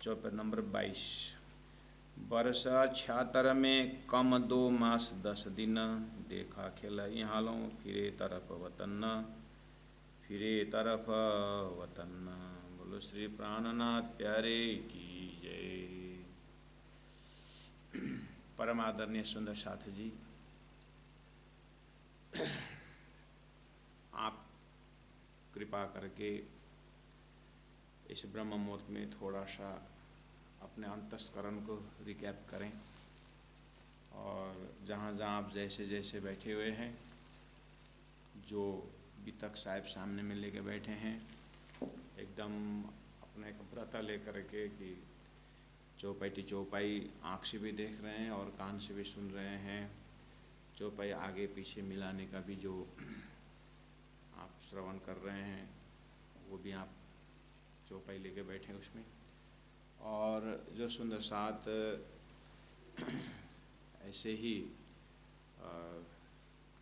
चौपड़ number 22। वर्ष 76 में कम 2 मास 10 दिन, देखा खिलाई हालों फिरे तरफ वतन, फिरे तरफ वतन। बोलो श्री प्राणनाथ प्यारे की जय। परम आदरणीय सुंदर साथ जी, आप कृपा करके इस ब्रह्म मुहूर्त में थोड़ा सा अपने अंतस्करण को रिकैप करें और जहाँ जहाँ आप जैसे जैसे बैठे हुए हैं, जो बितक साहिब सामने में लेके बैठे हैं, एकदम अपने एक व्रत लेकर के कि चौपाई आँख से भी देख रहे हैं और कान से भी सुन रहे हैं, चौपाई आगे पीछे मिलाने का भी जो आप श्रवण कर रहे हैं वो भी आप चौपाई लेके बैठे उसमें। और जो सुंदर साथ ऐसे ही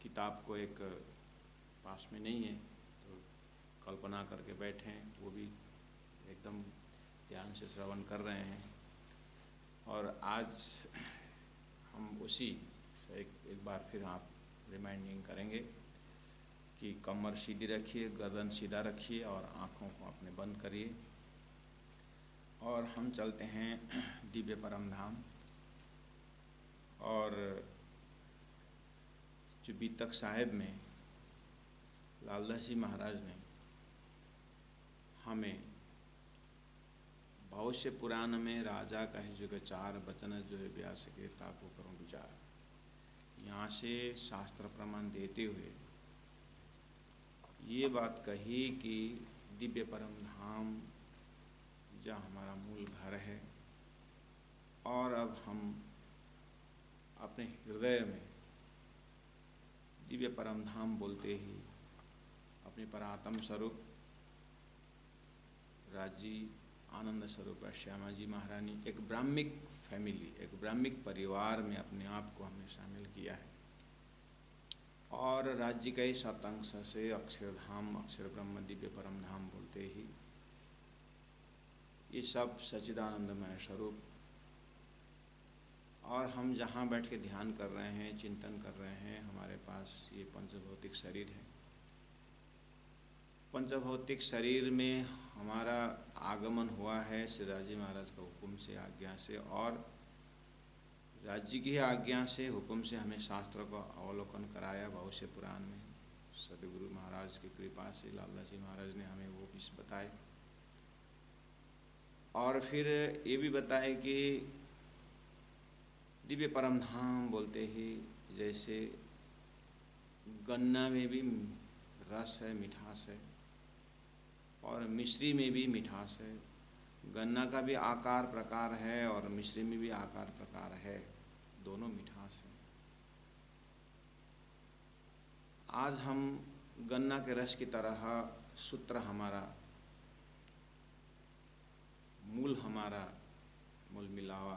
किताब को एक पास में नहीं है तो कल्पना करके बैठे हैं, वो भी एकदम ध्यान से श्रवण कर रहे हैं। और आज हम उसी से एक बार फिर आप रिमाइंडिंग करेंगे कि कमर सीधी रखिए, गर्दन सीधा रखिए और आँखों को अपने बंद करिए और हम चलते हैं दिव्य परम धाम। और जो बितक साहिब में लालदास जी महाराज ने हमें भविष्य पुराण में राजा कहे जुग चार, वचन जो है व्यास के ताको करूं विचार, यहाँ से शास्त्र प्रमाण देते हुए ये बात कही कि दिव्य परम धाम जहाँ हमारा मूल घर है और अब हम अपने हृदय में दिव्य परम धाम बोलते ही अपने परात्म स्वरूप राजी आनंद स्वरूप श्यामा जी महारानी, एक ब्राह्मिक फैमिली, एक ब्राह्मिक परिवार में अपने आप को हमने शामिल किया है। और राज्य के सतंश से अक्षरधाम, अक्षर ब्रह्म दिव्य परम धाम बोलते ही ये सब सच्चिदानंदमय स्वरूप। और हम जहाँ बैठ के ध्यान कर रहे हैं, चिंतन कर रहे हैं, हमारे पास ये पंचभौतिक शरीर है। पंचभौतिक शरीर में हमारा आगमन हुआ है श्री राजी महाराज का हुक्म से, आज्ञा से, और राज्य की आज्ञा से, हुक्म से हमें शास्त्र को अवलोकन कराया भविष्य पुराण में। सदगुरु महाराज की कृपा से लालदास जी महाराज ने हमें वो भी बताए और फिर ये भी बताए कि दिव्य परम धाम बोलते ही जैसे गन्ना में भी रस है, मिठास है, और मिश्री में भी मिठास है। गन्ना का भी आकार प्रकार है और मिश्री में भी आकार प्रकार है, दोनों मिठास है। आज हम गन्ना के रस की तरह सूत्र हमारा मूल मिलावा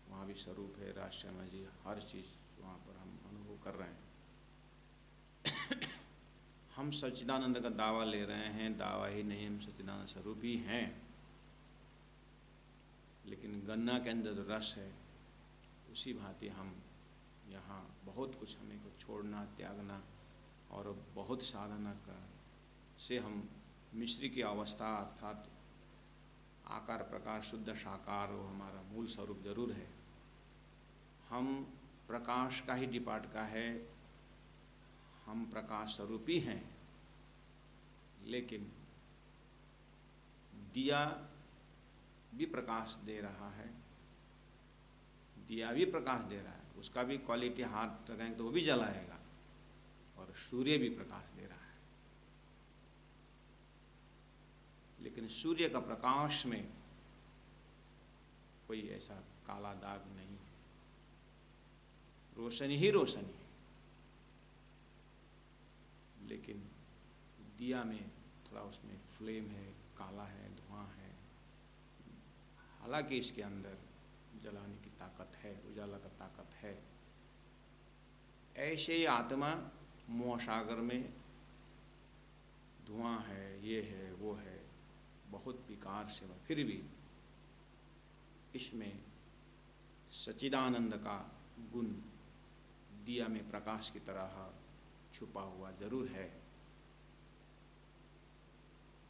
वहाँ भी स्वरूप है, राष्ट्रमा जी हर चीज़ वहाँ पर हम अनुभव कर रहे हैं। हम सच्चिदानंद का दावा ले रहे हैं, दावा ही नहीं, हम सच्चिदानंद स्वरूप ही हैं। लेकिन गन्ना के अंदर जो रस है उसी भांति हम यहाँ बहुत कुछ हमें को छोड़ना, त्यागना और बहुत साधना से हम मिश्री की अवस्था अर्थात आकार प्रकार शुद्ध साकार वो हमारा मूल स्वरूप जरूर है। हम प्रकाश का ही डिपार्ट का है, हम प्रकाश स्वरूप ही हैं। लेकिन दिया भी प्रकाश दे रहा है, दिया भी प्रकाश दे रहा है, उसका भी क्वालिटी हाथ लगाएंगे तो वो भी जलाएगा, और सूर्य भी प्रकाश दे रहा है। लेकिन सूर्य का प्रकाश में कोई ऐसा काला दाग नहीं है, रोशनी ही रोशनी है। लेकिन दिया में थोड़ा उसमें फ्लेम है, काला है, धुआं है, हालांकि इसके अंदर जलाने की ताकत है, उजाला का ताकत है। ऐसे ही आत्मा मोह सागर में धुआं है, ये है, वो है, बहुत विकार से, फिर भी इसमें सच्चिदानंद का गुण दिया में प्रकाश की तरह छुपा हुआ जरूर है।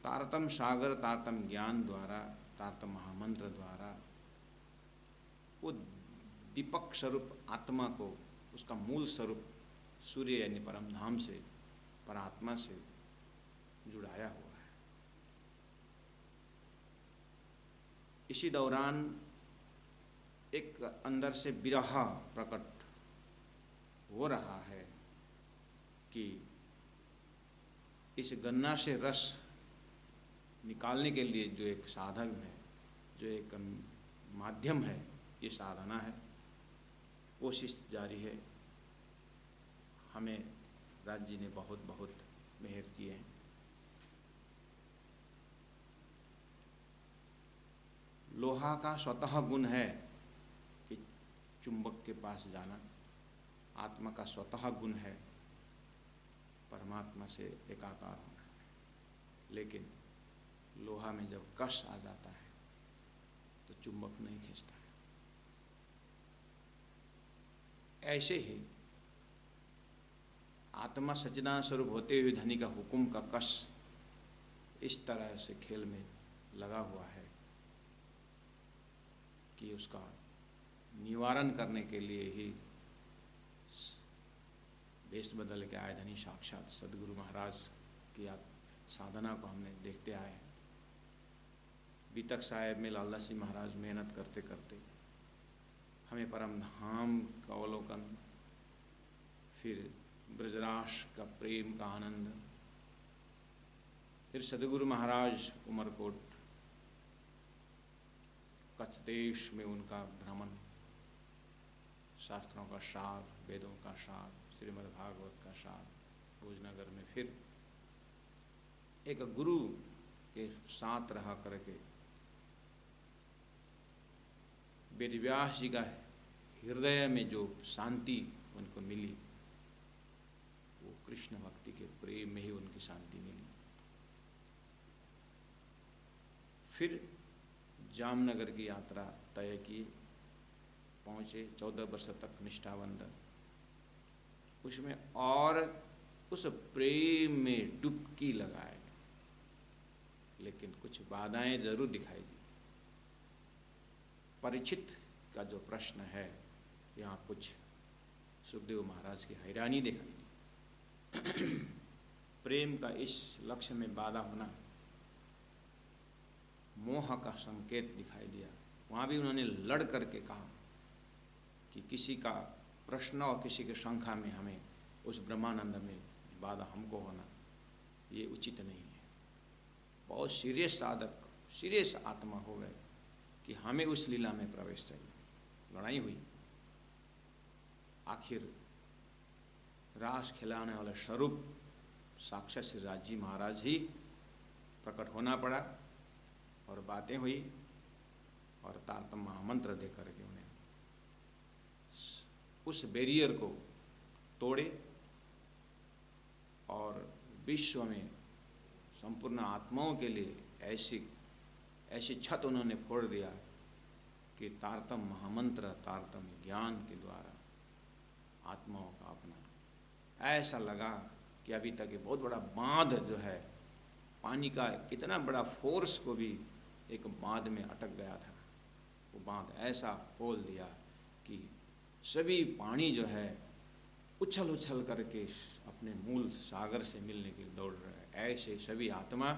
तारतम सागर, तारतम ज्ञान द्वारा, तारतम महामंत्र द्वारा वो दीपक स्वरूप आत्मा को, उसका मूल स्वरूप सूर्य यानी परम धाम से, परात्मा से जुड़ाया हुआ है। इसी दौरान एक अंदर से विरह प्रकट हो रहा है कि इस गन्ना से रस निकालने के लिए जो एक साधन है, जो एक माध्यम है, ये साधना है। कोशिश जारी है। हमें राज जी ने बहुत बहुत मेहर किए हैं। लोहा का स्वतः गुण है कि चुंबक के पास जाना, आत्मा का स्वतः गुण है परमात्मा से एकाकार होना, लेकिन लोहा में जब कश आ जाता है तो चुंबक नहीं खींचता है। ऐसे ही आत्मा सच्चिदानंद स्वरूप होते हुए धनी का हुक्म का कश इस तरह से खेल में लगा हुआ है कि उसका निवारण करने के लिए ही वेश बदल के आए धनी साक्षात सदगुरु महाराज की साधना को हमने देखते आए हैं। बीतक साहेब में लालदास जी महाराज मेहनत करते करते हमें परम धाम का अवलोकन, फिर ब्रजरास का प्रेम का आनंद, फिर सदगुरु महाराज उमरकोट कच्छ देश में उनका भ्रमण, शास्त्रों का सार, वेदों का सार, श्रीमद् भागवत का सार, भोजनगर में फिर एक गुरु के साथ रहा करके वेद व्यास जी का हृदय में जो शांति उनको मिली, वो कृष्ण भक्ति के प्रेम में ही उनकी शांति मिली। फिर जामनगर की यात्रा तय की, पहुँचे, 14 वर्ष तक निष्ठाबंध, उसमें और उस प्रेम में डुबकी लगाए, लेकिन कुछ बाधाएं जरूर दिखाई दी। परीक्षित का जो प्रश्न है, यहाँ कुछ सुखदेव महाराज की हैरानी दिखाई दी। प्रेम का इस लक्ष्य में बाधा होना मोह का संकेत दिखाई दिया। वहाँ भी उन्होंने लड़ करके कहा कि किसी का प्रश्न और किसी के शंका में हमें उस ब्रह्मानंद में बाधा हमको होना ये उचित नहीं है। बहुत सीरियस साधक, सीरियस आत्मा हो गए कि हमें उस लीला में प्रवेश चाहिए। लड़ाई हुई, आखिर रास खिलाने वाले स्वरूप साक्षात श्री राज जी महाराज ही प्रकट होना पड़ा और बातें हुई और तारतम महामंत्र दे करके उन्हें उस बैरियर को तोड़े और विश्व में संपूर्ण आत्माओं के लिए ऐसी छत उन्होंने फोड़ दिया कि तारतम महामंत्र, तारतम ज्ञान के द्वारा आत्माओं का अपना ऐसा लगा कि अभी तक ये बहुत बड़ा बांध जो है, पानी का इतना बड़ा फोर्स को भी एक बांध में अटक गया था, वो बांध ऐसा खोल दिया कि सभी पानी जो है उछल उछल करके अपने मूल सागर से मिलने के लिए दौड़ रहे हैं। ऐसे सभी आत्मा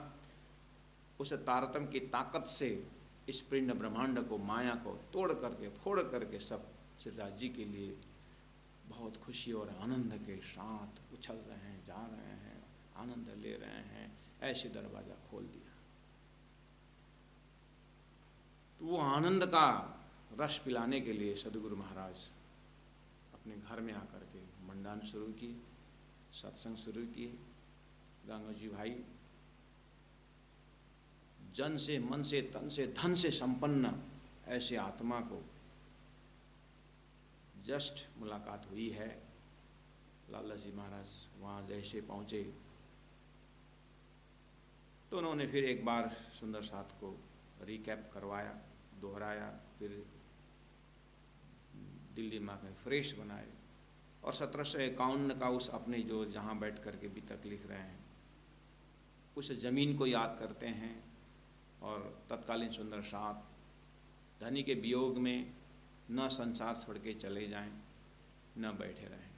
उस तारतम की ताकत से इस पिंड ब्रह्मांड को, माया को तोड़ करके, फोड़ करके सब श्री राज जी के लिए बहुत खुशी और आनंद के साथ उछल रहे हैं, जा रहे हैं, आनंद ले रहे हैं। ऐसे दरवाज़ा खोल दिया तो वो आनंद का रस पिलाने के लिए सदगुरु महाराज अपने घर में आकर के मंडान शुरू किए, सत्संग शुरू किए। गंगा जी भाई जन से, मन से, तन से, धन से संपन्न ऐसे आत्मा को जस्ट मुलाकात हुई है। लाला जी महाराज वहाँ जैसे पहुँचे तो उन्होंने फिर एक बार सुंदर साथ को रिकैप करवाया, दोहराया, फिर दिल दिमाग में फ्रेश बनाए, और 1751 का उस अपने जो जहाँ बैठ कर के बीतक लिख रहे हैं उस ज़मीन को याद करते हैं। और तत्कालीन सुंदर साथ धनी के वियोग में न संसार छोड़ के चले जाएं, न बैठे रहें।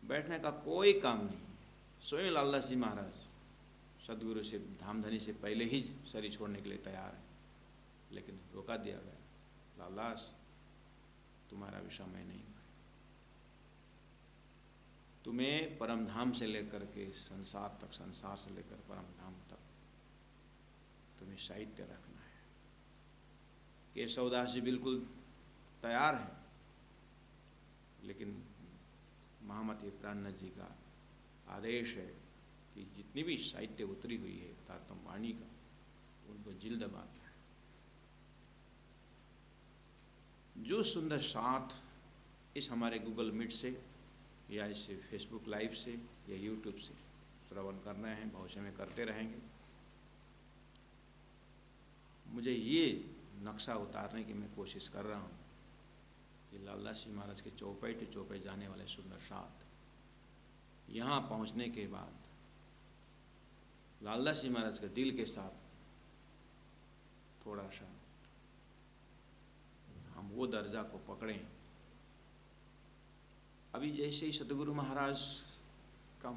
बैठने का कोई काम नहीं। स्वयं लालदास जी महाराज सदगुरु से धामधनी से पहले ही शरीर छोड़ने के लिए तैयार हैं, लेकिन रोका दिया गया, लालदास तुम्हारा भी समय नहीं है, तुम्हें परमधाम से लेकर के संसार तक, संसार से लेकर परमधाम तक तुम्हें साहित्य रखना है। केशवदास जी बिल्कुल तैयार हैं, लेकिन महामती प्राणनाथ जी का आदेश है कि जितनी भी साहित्य उतरी हुई है तारतम वाणी का, उनको जिल्द बात है। जो सुंदर साथ इस हमारे गूगल मीट से या इसे फेसबुक लाइव से या यूट्यूब से श्रवण कर रहे हैं, भविष्य में करते रहेंगे, मुझे ये नक्शा उतारने की मैं कोशिश कर रहा हूँ कि लालदास जी महाराज के चौपाई टू चौपाई जाने वाले सुंदर साथ यहाँ पहुँचने के बाद लालदास जी महाराज के दिल के साथ थोड़ा सा हम वो दर्जा को पकड़ें। अभी जैसे ही सतगुरु महाराज का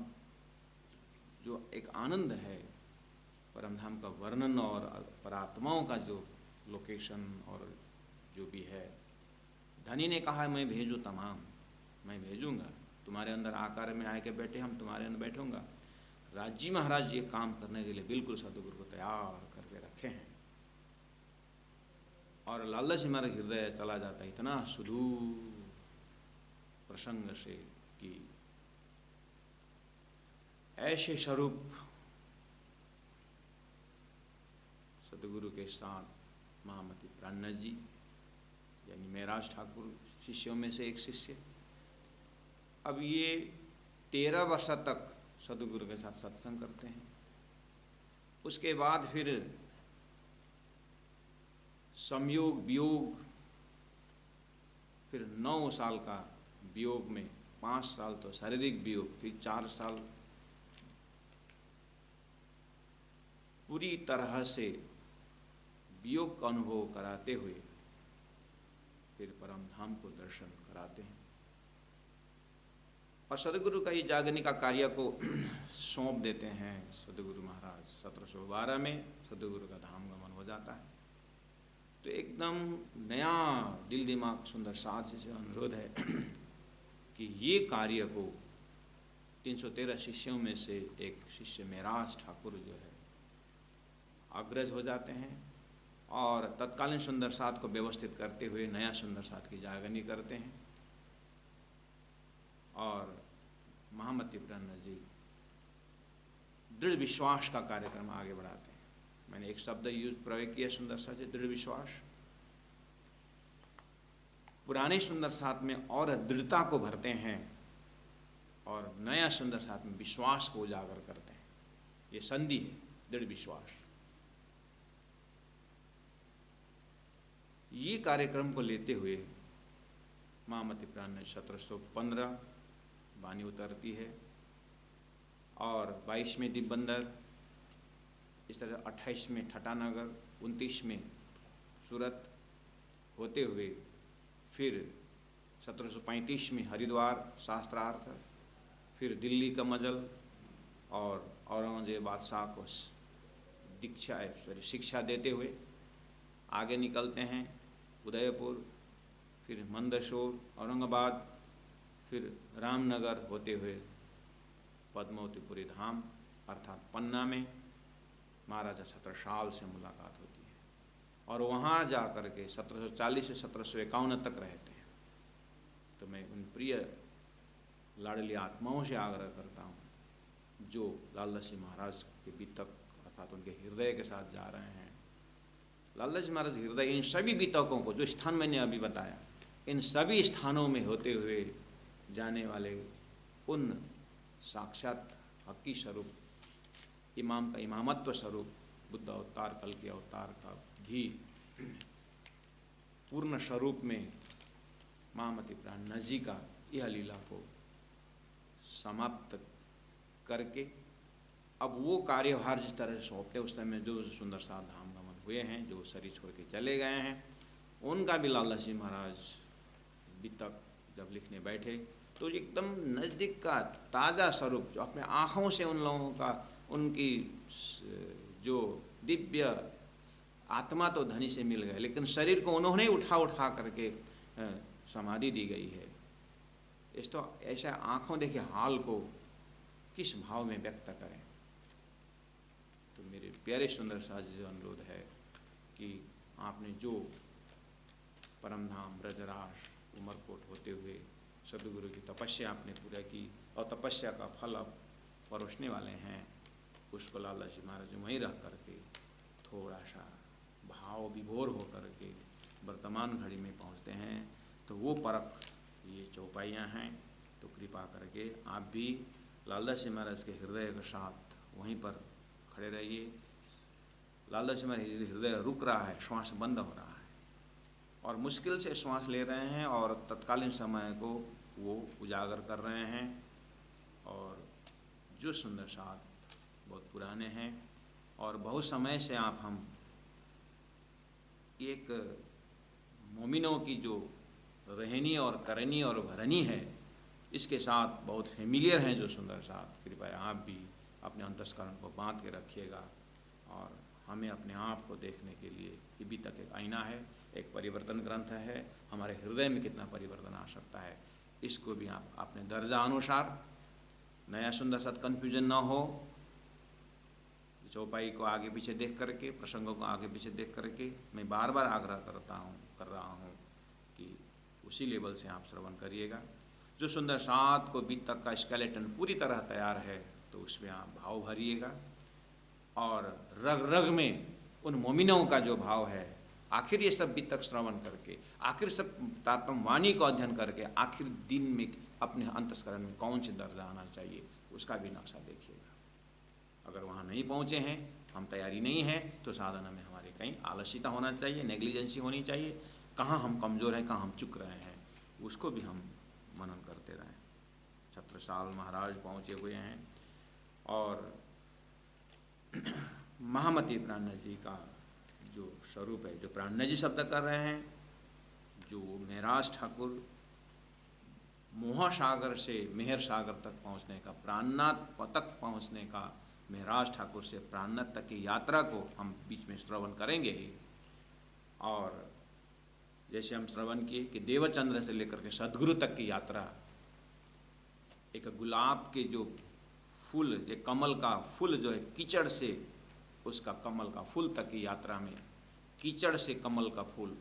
जो एक आनंद है परमधाम का वर्णन और परात्माओं का जो लोकेशन और जो भी है, धनी ने कहा मैं भेजूँ तमाम, मैं भेजूँगा, तुम्हारे अंदर आकार में आके बैठे, हम तुम्हारे अंदर बैठूंगा। राजी महाराज ये काम करने के लिए बिल्कुल सतगुरु को तैयार करके रखे हैं। और लालदास जी महाराज हृदय चला जाता है इतना सुदूर प्रसंग से कि ऐसे स्वरूप सतगुरु के साथ महामती प्राणनाथ जी यानी महराज ठाकुर शिष्यों में से एक शिष्य, अब ये 13 वर्ष तक सतगुरु के साथ सत्संग करते हैं। उसके बाद फिर संयोग वियोग, फिर 9 साल का वियोग में 5 साल तो शारीरिक वियोग, फिर 4 साल पूरी तरह से वियोग का अनुभव कराते हुए फिर परमधाम को दर्शन कराते हैं। और सदगुरु का ये जागने का कार्य को सौंप देते हैं सदगुरु महाराज। 1712 में सदगुरु का धाम गमन हो जाता है। तो एकदम नया दिल दिमाग सुंदर साथ से अनुरोध है कि ये कार्य को 313 शिष्यों में से एक शिष्य महराज ठाकुर जो है अग्रज हो जाते हैं और तत्कालीन सुंदर साथ को व्यवस्थित करते हुए नया सुंदर साथ की जागनी करते हैं। और महामती प्राणनाथ जी दृढ़ विश्वास का कार्यक्रम आगे बढ़ाते हैं। मैंने एक शब्द प्रयोग किया सुंदर साथ से, दृढ़ विश्वास। पुराने सुंदर साथ में और दृढ़ता को भरते हैं और नया सुंदर साथ में विश्वास को उजागर करते हैं। ये संधि है, दृढ़ विश्वास। ये कार्यक्रम को लेते हुए महामती प्राणनाथ 1715 वाणी उतरती है और 22 में दिब्बंदर, इस तरह 28 में ठटानगर, 29 में सूरत होते हुए फिर 1735 में हरिद्वार शास्त्रार्थ, फिर दिल्ली का मजल और औरंगजेब बादशाह को शिक्षा देते हुए आगे निकलते हैं उदयपुर, फिर मंदसौर, औरंगाबाद, फिर रामनगर होते हुए पद्मावतीपुरी धाम अर्थात पन्ना में महाराजा छत्रसाल से मुलाकात होती है और वहाँ जा कर के 1740 से 1751 तक रहते हैं। तो मैं उन प्रिय लाडली आत्माओं से आग्रह करता हूँ जो लालदास जी महाराज के बीतक अर्थात उनके हृदय के साथ जा रहे हैं। लालदास जी महाराज हृदय इन सभी बीतकों को, जो स्थान मैंने अभी बताया, इन सभी स्थानों में होते हुए जाने वाले उन साक्षात हकी स्वरूप इमाम का इमामत्व स्वरूप बुद्ध अवतार, कल के अवतार का भी पूर्ण स्वरूप में महामती प्राणनाथ जी का यह लीला को समाप्त करके अब वो कार्यभार जिस तरह से सौंपते उस समय जो सुंदर साथ धाम गमन हुए हैं, जो शरीर छोड़ के चले गए हैं, उनका भी लाला जी महाराज वितक जब लिखने बैठे तो एकदम नज़दीक का ताज़ा स्वरूप जो अपने आँखों से उन लोगों का, उनकी जो दिव्य आत्मा तो धनी से मिल गए, लेकिन शरीर को उन्होंने उठा उठा करके समाधि दी गई है। इस तो ऐसा आँखों देखे हाल को किस भाव में व्यक्त करें। तो मेरे प्यारे सुंदर साथ जी से अनुरोध है कि आपने जो परमधाम ब्रजराज उमरकोट होते हुए सदगुरु की तपस्या आपने पूरा की और तपस्या का फल अब परोसने वाले हैं, उसको लाला जी महाराज वहीं रह करके थोड़ा सा भाव विभोर हो करके वर्तमान घड़ी में पहुंचते हैं। तो वो परख ये चौपाइयाँ हैं, तो कृपा करके आप भी लाला जी महाराज के हृदय के साथ वहीं पर खड़े रहिए। लाला जी महाराज हृदय रुक रहा है, श्वास बंद हो रहा है और मुश्किल से श्वास ले रहे हैं और तत्कालीन समय को वो उजागर कर रहे हैं। और जो सुंदर साथ बहुत पुराने हैं और बहुत समय से आप हम एक मोमिनों की जो रहनी और करनी और भरनी है, इसके साथ बहुत फेमिलियर हैं जो सुंदर साथ, कृपया आप भी अपने अंतस्करण को बांध के रखिएगा। और हमें अपने आप को देखने के लिए ये भी तक एक आईना है, एक परिवर्तन ग्रंथ है, हमारे हृदय में कितना परिवर्तन आ सकता है, इसको भी आप अपने दर्जा अनुसार नया सुंदर साथ कन्फ्यूजन ना हो, चौपाई को आगे पीछे देख करके, प्रसंगों को आगे पीछे देख करके मैं बार बार आग्रह कर रहा हूँ कि उसी लेवल से आप श्रवण करिएगा। जो सुंदर सात को बीत तक का स्केलेटन पूरी तरह तैयार है तो उसमें आप भाव भरिएगा और रग रग में उन मोमिनों का जो भाव है, आखिर ये सब बीत तक श्रवण करके, आखिर सब तारतम वाणी को अध्ययन करके, आखिर दिन में अपने अंतस्करण में कौन से दर्जा आना चाहिए उसका भी नक्शा देखिएगा। अगर वहाँ नहीं पहुँचे हैं, हम तैयारी नहीं है, तो साधना में हमारे कहीं आलस्यता होना चाहिए, नेग्लिजेंसी होनी चाहिए, कहाँ हम कमज़ोर हैं, कहाँ हम चुक रहे हैं, उसको भी हम मनन करते रहें। छत्रसाल महाराज पहुँचे हुए हैं और महामती प्राणनाथ जी का जो स्वरूप है, जो प्राणनाथ जी शब्द कर रहे हैं, जो मेहराज ठाकुर मोह सागर से मेहर सागर तक पहुँचने का, प्राणनाथ तक पहुँचने का, मेहराज ठाकुर से प्राणनाथ तक की यात्रा को हम बीच में श्रवण करेंगे ही। और जैसे हम श्रवण किए कि देवचंद्र से लेकर के सदगुरु तक की यात्रा, एक गुलाब के जो फूल, एक कमल का फूल जो है कीचड़ से, उसका कमल का फूल तक की यात्रा में कीचड़ से कमल का फूल,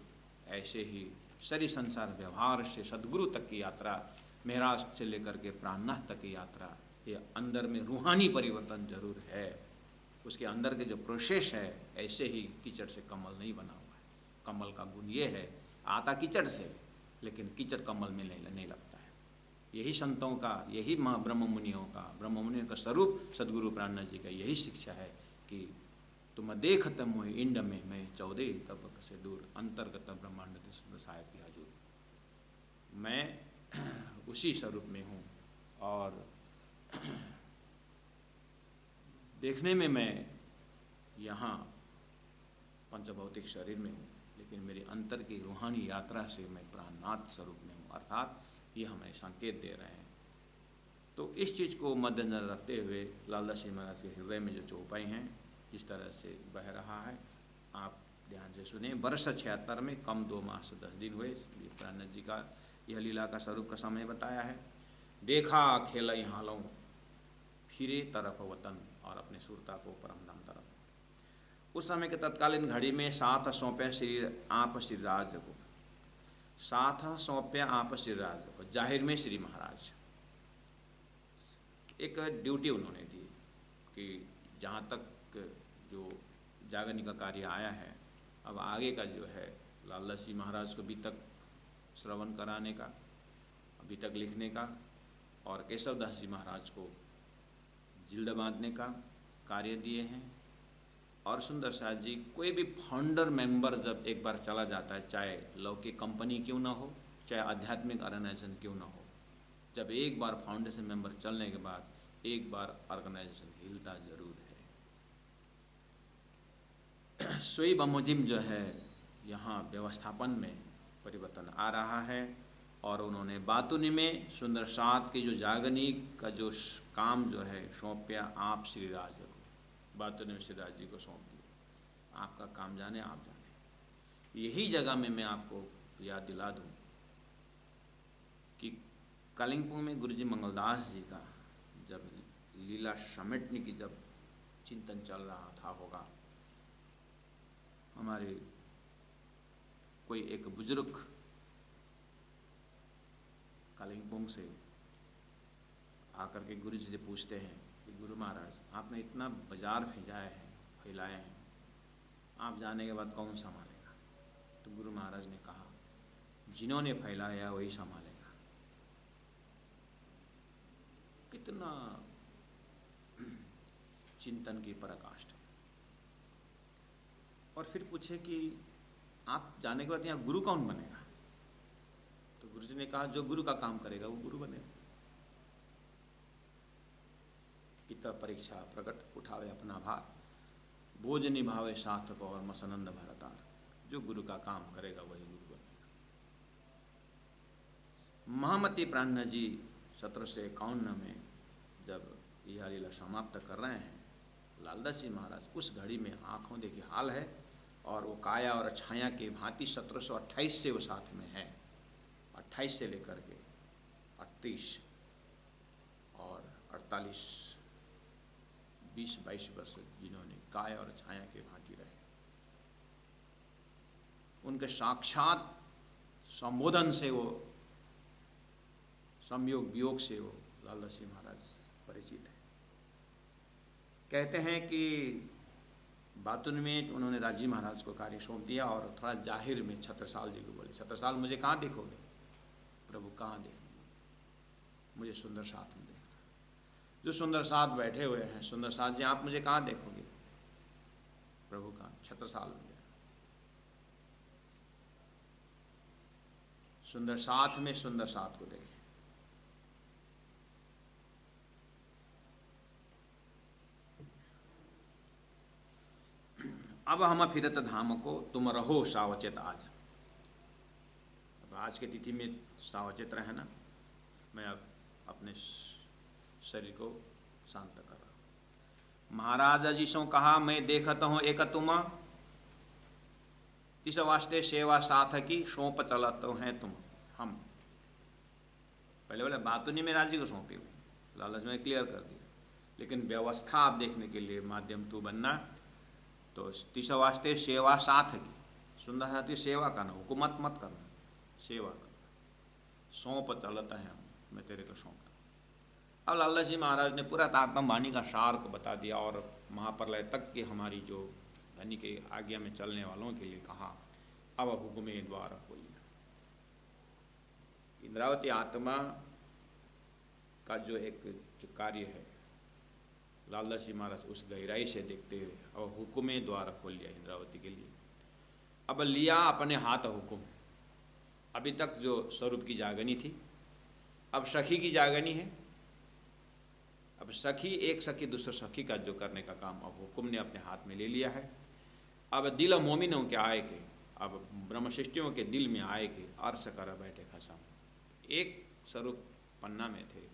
ऐसे ही शरीर संसार व्यवहार से सदगुरु तक की यात्रा, मेहराज से लेकर के प्राणनाथ तक की यात्रा, ये अंदर में रूहानी परिवर्तन जरूर है। उसके अंदर के जो प्रोसेस है, ऐसे ही कीचड़ से कमल नहीं बना हुआ है। कमल का गुण ये है, आता कीचड़ से, लेकिन कीचड़ कमल में नहीं लगता है। यही संतों का, यही ब्रह्म मुनियों का स्वरूप सदगुरु प्राणनाथ जी का यही शिक्षा है कि तुम देखत मोहि इंड में मैं 14 तब से दूर, अंतर्गत ब्रह्मांड साहेब की हजूर। मैं उसी स्वरूप में हूँ और देखने में मैं यहाँ पंचभौतिक शरीर में हूँ, लेकिन मेरे अंतर की रूहानी यात्रा से मैं प्राणनाथ स्वरूप में हूँ, अर्थात ये हमें संकेत दे रहे हैं। तो इस चीज़ को मद्देनजर रखते हुए लाला श्री महाराज के हृदय में जो चौपाई हैं, जिस तरह से बह रहा है, आप ध्यान से सुने। वर्ष 76 में कम 2 माह से 10 दिन हुए। प्राणनाथ जी का यह लीला का स्वरूप का समय बताया है। देखा खेल हालों फिरे तरफ वतन, और अपने सुरता को परमधाम तरफ। उस समय के तत्कालीन घड़ी में साथ सौंपे श्री आप श्रीराज को, साथ सौंपे आप श्रीराज को, जाहिर में श्री महाराज एक ड्यूटी उन्होंने दी कि जहाँ तक जो जागरण का कार्य आया है, अब आगे का जो है लाला श्री महाराज को बीतक श्रवण कराने का, बीतक लिखने का, और केशवदास जी महाराज को जिल्द बांधने का कार्य दिए हैं। और सुंदर साथ जी, कोई भी फाउंडर मेंबर जब एक बार चला जाता है, चाहे लौकिक कंपनी क्यों ना हो, चाहे आध्यात्मिक ऑर्गेनाइजेशन क्यों ना हो, जब एक बार फाउंडेशन मेंबर चलने के बाद एक बार ऑर्गेनाइजेशन हिलता जरूर है। सोई बमोजिम जो है यहाँ व्यवस्थापन में परिवर्तन आ रहा है, और उन्होंने बातूनी में सुंदर साथ की जो जागनिक का जो काम जो है सौंपया आप श्री राज को, बातूनी में श्री राज जी को सौंप दिया, आपका काम जाने आप जाने। यही जगह में मैं आपको याद दिला दूं कि कालिम्पोंग में गुरुजी मंगलदास जी का जब लीला समेटने की जब चिंतन चल रहा था होगा, हमारे कोई एक बुजुर्ग कालिम्पोंग से आकर के गुरु जी से पूछते हैं कि गुरु महाराज, आपने इतना बाजार फैलाए हैं, आप जाने के बाद कौन संभालेगा? तो गुरु महाराज ने कहा, जिन्होंने फैलाया वही संभालेगा। कितना चिंतन की पराकाष्ठा। और फिर पूछे कि आप जाने के बाद यहाँ गुरु कौन बनेगा? तो गुरु जी ने कहा, जो गुरु का काम करेगा वो गुरु बनेगा। पिता परीक्षा प्रकट उठावे अपना भार, बोझ निभावे सार्थक और मसनंद भरतार। जो गुरु का काम करेगा वही गुरु बनेगा। महामती प्राण जी 1751 में जब यह लीला समाप्त कर रहे हैं, लालदास जी महाराज उस घड़ी में आंखों देखी हाल है, और वो काया और छाया के भांति 1728 से वो साथ में है। 28 से लेकर के 38 और 48, 20-22 वर्ष जिन्होंने काया और छाया के भांति रहे, उनके साक्षात संबोधन से वो, संयोग वियोग से वो लालदास जी महाराज परिचित है। कहते हैं कि बातून में उन्होंने राजी महाराज को कार्य सौंप दिया, और थोड़ा जाहिर में छत्रसाल जी को बोले, छत्रसाल मुझे कहाँ देखोगे? प्रभु कहाँ देखोगे? मुझे सुंदर साथ में देखना। जो सुंदर साथ बैठे हुए हैं, सुंदर साथ जी आप मुझे कहाँ देखोगे? प्रभु कहाँ? छत्रसाल में। सुंदर साथ में सुंदर साथ को देखें। अब हम फिरत धाम को, तुम रहो सावचेत आज। अब आज के तिथि में सावचेत रहना, मैं अब अपने शरीर को शांत कर रहा हूँ। महाराज जी सो कहा, मैं देखता हूँ एक तुम, तिस वास्ते सेवा साथ की सौंप चलत हैं तुम। हम पहले बोले बातूनी में राजी को सौंपी हुई, लालच में क्लियर कर दिया, लेकिन व्यवस्था आप देखने के लिए माध्यम तू बनना। तो तिस वास्ते सेवा साथ की, सुंदर साथ की सेवा करना, हुकूमत मत करना, सेवा करना। सौंप चलता है, मैं तेरे को सौंपता। अब लालदास जी महाराज ने पूरा तात्म वाणी का सार को बता दिया, और महाप्रलय तक की हमारी जो धनी के आज्ञा में चलने वालों के लिए कहा, अब हुक्मे द्वार खोलिया। इंद्रावती आत्मा का जो एक जो कार्य है, लालदास जी महाराज उस गहराई से देखते हुए अब हुक्मे द्वार खोल लिया इंद्रावती के लिए। अब लिया अपने हाथ हुक्म। अभी तक जो स्वरूप की जागनी थी, अब सखी की जागनी है। अब सखी, एक सखी दूसरे सखी का जो करने का काम अब हुक्म ने अपने हाथ में ले लिया है। अब दिल मोमिनों के आए के, अब ब्रह्मशिष्टियों के दिल में आए के अर्श कर बैठे खसम। एक स्वरूप पन्ना में थे,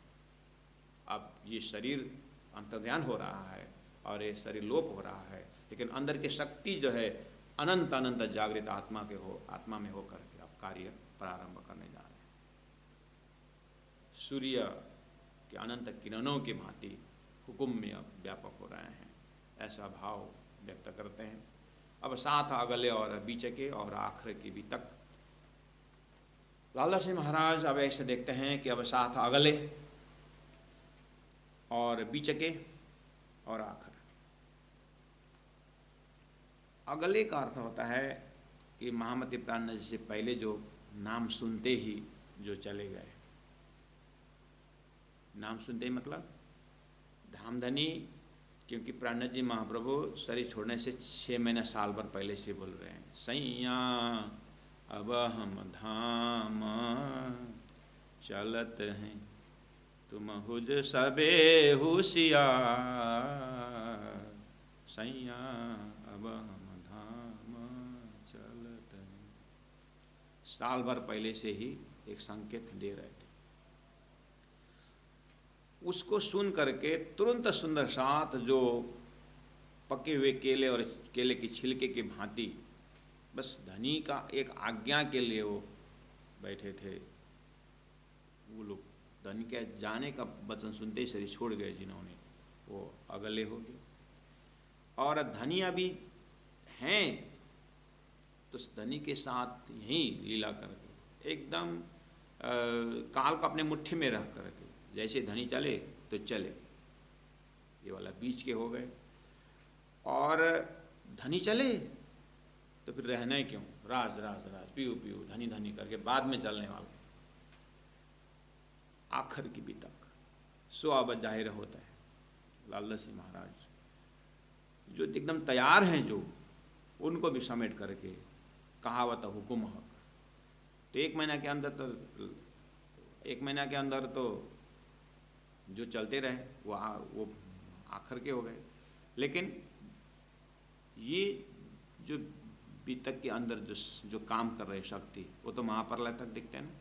अब ये शरीर अंतर्ध्यान हो रहा है और ये शरीर लोप हो रहा है, लेकिन अंदर की शक्ति जो है अनंत अनंत जागृत आत्मा में होकर के अब कार्य प्रारंभ करने जा रहे हैं। सूर्य के अनंत किरणों की भांति हुक्म में अब व्यापक हो रहे हैं, ऐसा भाव व्यक्त करते हैं। अब साथ अगले और बीच के और आखिर के भी तक लालदास जी महाराज अब ऐसे देखते हैं कि अब साथ अगले और बीच के और आखिर। अगले का अर्थ होता है कि महामती प्राण जी से पहले जो नाम सुनते ही जो चले गए, नाम सुनते ही मतलब धामधनी क्योंकि प्राणनाथ जी महाप्रभु शरीर छोड़ने से 6 महीना साल भर पहले से बोल रहे हैं, सैया अब हम धाम चलत हैं, तुम हुज सबे होशियार, सैया अब हम धाम चलत हैं। साल भर पहले से ही एक संकेत दे रहे थे। उसको सुन करके तुरंत सुंदर साथ जो पके हुए केले और केले की छिलके की भांति बस धनी का एक आज्ञा के लिए वो बैठे थे। वो लोग धनी के जाने का वचन सुनते ही शरीर छोड़ गए, जिन्होंने वो अगले हो गए। और धनी अभी हैं तो धनी के साथ यही लीला करके एकदम काल को अपने मुट्ठी में रख करके, जैसे धनी चले तो चले, ये वाला बीच के हो गए। और धनी चले तो फिर रहना क्यों, राज राज राज पीऊ पीऊ धनी धनी करके बाद में चलने वाले। आखिर की बीतक सो अब जाहिर होता है। लाला सिंह महाराज जो एकदम तैयार हैं, जो उनको भी समेट करके कहावत हुकुम हक, तो 1 महीना के अंदर तो 1 महीना के अंदर तो जो चलते रहे वो आखिर के हो गए। लेकिन ये जो बीतक के अंदर जो काम कर रहे शक्ति, वो तो महाप्रलय तक दिखते हैं ना।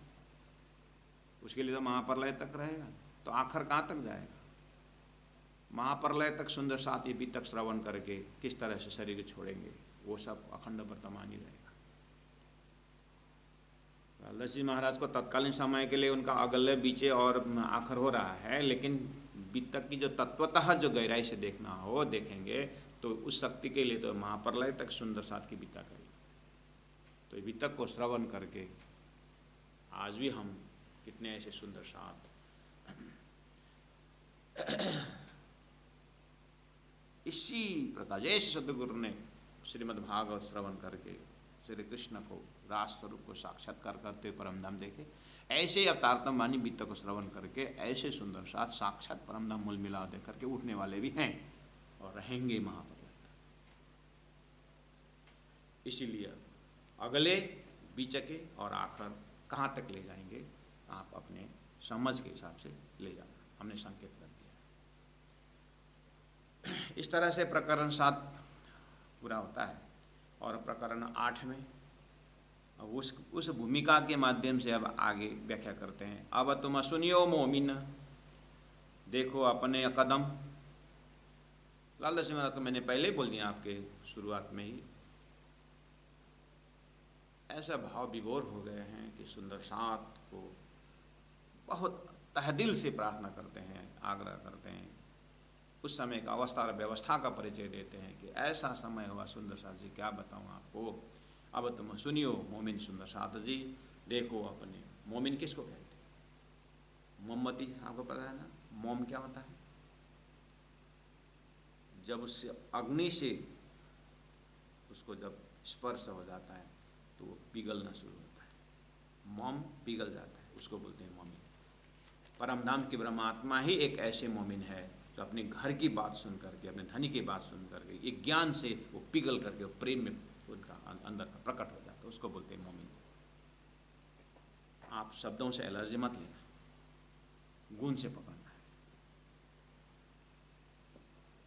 उसके लिए तो महाप्रलय तक रहेगा, तो आखिर कहाँ तक जाएगा। महाप्रलय तक सुंदर साथ ये बीतक श्रवण करके किस तरह से शरीर छोड़ेंगे, वो सब अखंड वर्तमान ही रहेगा। लक्ष्मी महाराज को तत्कालीन समय के लिए उनका अगले बीचे और आखिर हो रहा है, लेकिन बीतक की जो तत्वतः जो गहराई से देखना हो देखेंगे तो उस शक्ति के लिए तो महाप्रलय तक सुंदर साथ की बीतक है। तो बीतक को श्रवण करके आज भी हम कितने ऐसे सुंदर साथ इसी प्रकार जैसे सदगुरु ने श्रीमद् भागवत श्रवण करके श्री कृष्ण को रास स्वरूप को साक्षात्कार करते परम धाम देखे, ऐसे ही अवतारतम वाणी बीतक को श्रवण करके ऐसे सुंदर साथ साक्षात परम धाम मूल मिलाव दे करके उठने वाले भी हैं और रहेंगे महाप्रलय तक। इसीलिए अगले बीचके और आखिर कहाँ तक ले जाएंगे, आप अपने समझ के हिसाब से ले जाना, हमने संकेत कर दिया। इस तरह से प्रकरण 7 पूरा होता है। और प्रकरण 8 में उस भूमिका के माध्यम से अब आगे व्याख्या करते हैं। अब तुम सुनियो मोमिन, देखो अपने कदम। लाला सिंह महाराज तो मैंने पहले ही बोल दिया आपके शुरुआत में ही, ऐसा भाव विभोर हो गए हैं कि सुंदर साथ को बहुत तहदिल से प्रार्थना करते हैं, आग्रह करते हैं। उस समय का अवस्था और व्यवस्था का परिचय देते हैं कि ऐसा समय हुआ सुंदर साथ जी, क्या बताऊं आपको। अब तुम सुनियो मोमिन सुंदर साथ जी, देखो अपने। मोमिन किसको कहते हैं? मोमबत्ती, आपको पता है ना मोम क्या होता है? जब उससे अग्नि से उसको जब स्पर्श हो जाता है तो वो पिघलना शुरू होता है, मोम पिघल जाता है, उसको बोलते हैं मोमिन। परमधाम की ब्रह्मात्मा ही एक ऐसे मोमिन है जो अपने घर की बात सुन करके, अपने धनी की बात सुन करके, एक ज्ञान से वो पिघल करके वो प्रेम में उनका अंदर का प्रकट हो जाता है, उसको बोलते हैं मोमिन। आप शब्दों से एलर्जी मत लेना, गुण से पकड़ना है।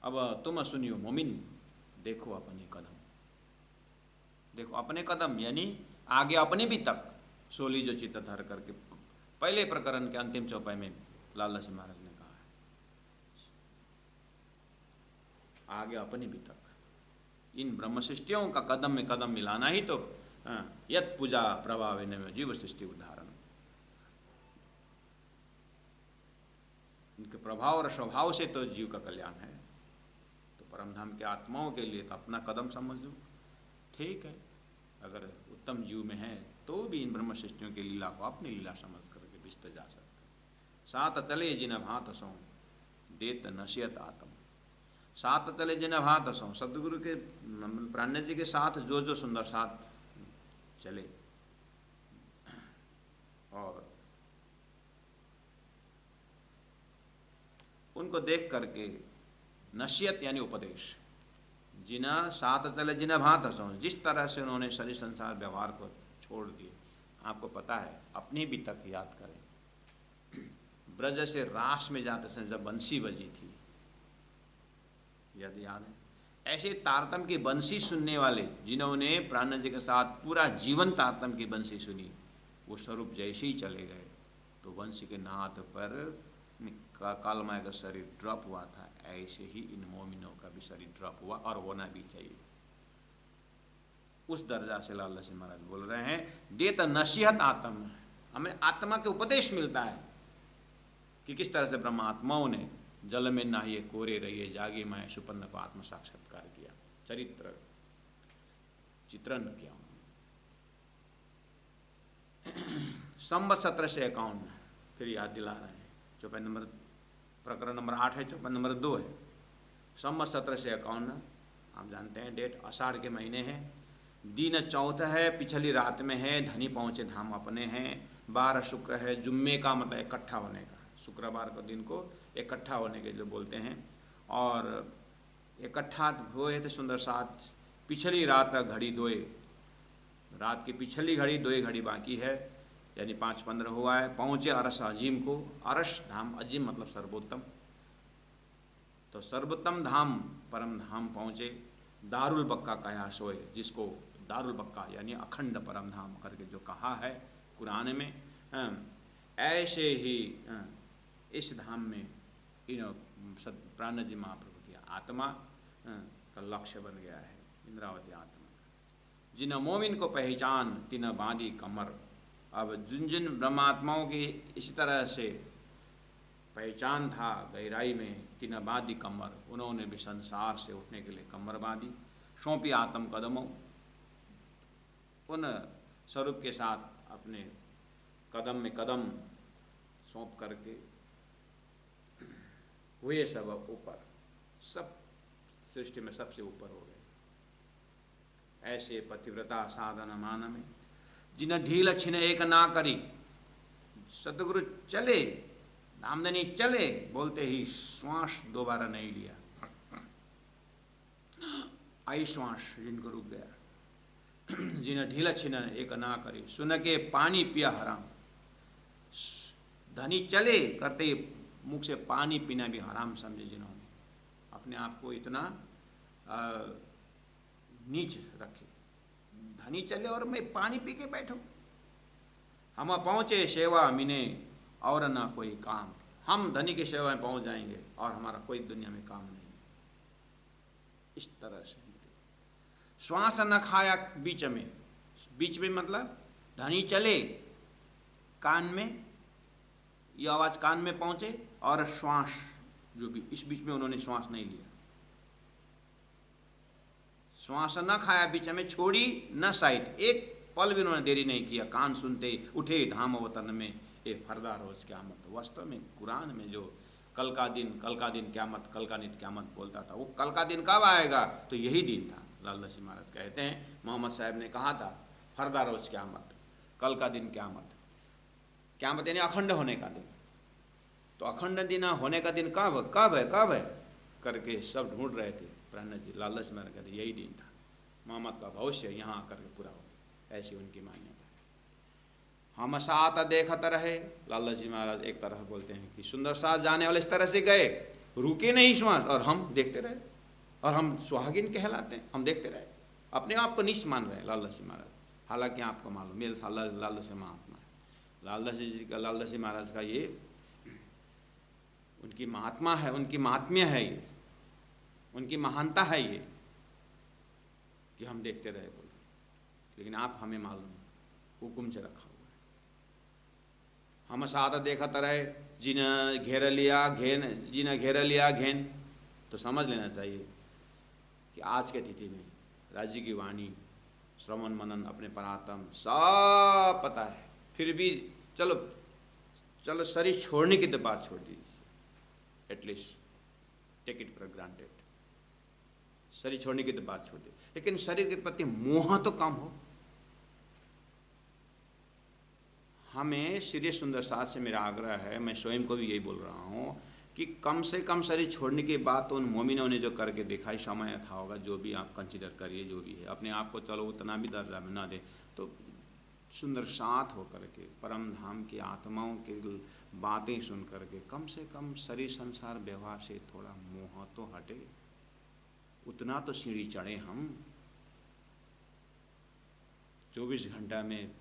अब तुम सुनियो मोमिन, देखो अपने कदम। देखो अपने कदम यानी आगे अपने भी तक सोली जो चित्त धर करके पहले प्रकरण के अंतिम चौपाई में लाला सिंह महाराज ने कहा है, आगे अपने भी तक इन ब्रह्म सृष्टियों का कदम में कदम मिलाना ही तो यत पूजा प्रभाव में जीव सृष्टि उदाहरण। इनके प्रभाव और स्वभाव से तो जीव का कल्याण है, तो परमधाम के आत्माओं के लिए तो अपना कदम समझ लो, ठीक है। अगर उत्तम जीव में है तो भी इन ब्रह्म सृष्टियों की लीला को अपनी लीला समझ करके विस्त जा सकते। सात तले जिन भात सौ देत नशियत आत्म। सात तले जिन भात सौ, सदगुरु के प्राणनाथ जी के साथ जो जो सुंदर साथ चले और उनको देख करके नसीहत यानी उपदेश, जिना साथ चले जिना भात हंसो, जिस तरह से उन्होंने शरीर संसार व्यवहार को छोड़ दिए। आपको पता है, अपनी भी तक याद करें, ब्रज से रास में जाते समय जब बंसी बजी थी, यदि याद है, ऐसे तारतम की बंसी सुनने वाले जिन्होंने प्राण जी के साथ पूरा जीवन तारतम की बंसी सुनी, वो स्वरूप जैसे ही चले गए तो बंसी के नाथ पर कालमाय का शरीर ड्रॉप हुआ था, ऐसे ही इन मोमिनों का भी शरीर ड्रॉप हुआ और होना भी चाहिए। उस दर्जा से लाल लक्ष्मी महाराज बोल रहे हैं, देत नसीहत आत्मा, हमें आत्मा के उपदेश मिलता है कि किस तरह से ब्रह्मात्माओं ने जल में नहाइए कोरे रहिए जागे माए सुपन्न को आत्म साक्षात्कार किया, चरित्र चित्रण किया। संवत 1751 फिर याद दिला रहे हैं, चौपाई नंबर प्रकरण नंबर 8 है, चौपाई नंबर 2 है। संवत 1751 आप जानते हैं डेट, आषाढ़ के महीने हैं, दिन चौथा है, पिछली रात में है, धनी पहुँचे धाम अपने हैं, 12 शुक्र है, जुम्मे का मतलब इकट्ठा होने का, शुक्रवार को दिन को इकट्ठा होने के जो बोलते हैं, और इकट्ठा हुए थे सुंदर साथ, पिछली रात घड़ी 2, रात की पिछली घड़ी 2 घड़ी बाकी है, यानी 5:15 हुआ है। पहुँचे अरस अजीम को, अरस धाम, अजीम मतलब सर्वोत्तम, तो सर्वोत्तम धाम परम धाम पहुँचे। दारुल बक्का कहा सोए, जिसको दारुल बक्का यानी अखंड परम धाम करके जो कहा है कुरान में, ऐसे ही इस धाम में इन प्राण जी महाप्रभु की आत्मा का लक्ष्य बन गया है, इंद्रावती आत्मा का। जिन मोमिन को पहचान तिन बांधी कमर, अब जिन जिन ब्रह्मात्माओं की इसी तरह से पहचान था गहराई में, तिन बांधी कमर, उन्होंने भी संसार से उठने के लिए कमर बांधी। सौंपी आत्म कदमों, उन स्वरूप के साथ अपने कदम में कदम सौंप करके हुए सब ऊपर, सब सृष्टि में सबसे ऊपर हो गए। ऐसे पतिव्रता साधन मान में जिन ढील छिन एक ना करी, सतगुरु चले नामदनी चले बोलते ही श्वास दोबारा नहीं लिया, आई श्वास जिनको रुक गया। जिन ढील छिन एक ना करी, सुन के पानी पिया हराम, धनी चले करते ही मुख से पानी पीना भी हराम समझे, जिन्होंने अपने आप को इतना नीच रखे, धनी चले और मैं पानी पी के बैठूं। हम पहुँचे सेवा मिने और ना कोई काम, हम धनी की सेवा में पहुँच जाएंगे और हमारा कोई दुनिया में काम नहीं। इस तरह से श्वास न खाया बीच में, बीच में मतलब धनी चले कान में, ये आवाज़ कान में पहुँचे, और श्वास जो भी इस बीच में उन्होंने श्वास नहीं लिया, श्वास न खाया बीच में, छोड़ी न साइड, एक पल भी उन्होंने देरी नहीं किया। कान सुनते उठे धाम वतन में, ये फरदा रोज क्यामत। वास्तव में कुरान में जो कल का दिन क्यामत, कल का नित क्यामत बोलता था, वो कल का दिन कब आएगा, तो यही दिन था। लाल लक्ष्मी महाराज कहते हैं, मोहम्मद साहब ने कहा था फरदा रोज क्यामत, कल का दिन क्यामत, क्यामत यानी अखंड होने का दिन। तो अखंड दिन होने का दिन कब है करके सब ढूंढ रहे थे। प्राण जी लाल लक्ष्मी महाराज कहते यही दिन था, मोहम्मद का भविष्य यहाँ आकर के पूरा हो, ऐसी उनकी मान्यता है। हम साथ देखते रहे, लाल लक्ष्मी महाराज एक तरह बोलते हैं कि सुंदर साथ जाने वाले इस तरह से गए, रुके नहीं श्वास, और हम देखते रहे, और हम सुहागिन कहलाते हैं, हम देखते रहे, अपने आप को निष्ठ मान रहे हैं लाल लक्ष्मी महाराज। हालांकि आपको मालूम मेरे लाल लक्ष्मी महात्मा है, लाल लक्ष्मी महाराज का ये उनकी महात्मा है, उनकी महात्म्य है, ये उनकी महानता है, ये कि हम देखते रहे बोले। लेकिन आप हमें मालूम है हुकुम से रखा हुआ है। हम साथ देखते रहे, जिन घेर लिया घेन, तो समझ लेना चाहिए कि आज के तिथि में राज्य की वाणी, श्रवण मनन, अपने परात्म सब पता है, फिर भी चलो शरीर छोड़ने की तो बात छोड़ दीजिए, at least take it for granted, शरीर छोड़ने की तो बात छोड़ दीजिए, लेकिन शरीर के प्रति मोह तो कम हो। हमें श्री सुंदर साथ से मेरा आग्रह है, मैं स्वयं को भी यही बोल रहा हूँ कि कम से कम शरीर छोड़ने के बाद तो उन मोमिनों ने जो करके दिखाई समय था होगा, जो भी आप कंसिडर करिए, जो भी है, अपने आप को चलो उतना भी दर्जा में ना दे तो सुंदर साथ हो करके परम धाम की आत्माओं की बातें सुन करके कम से कम शरीर संसार व्यवहार से थोड़ा मोह तो हटे, उतना तो सीढ़ी चढ़े हम। 24 घंटा में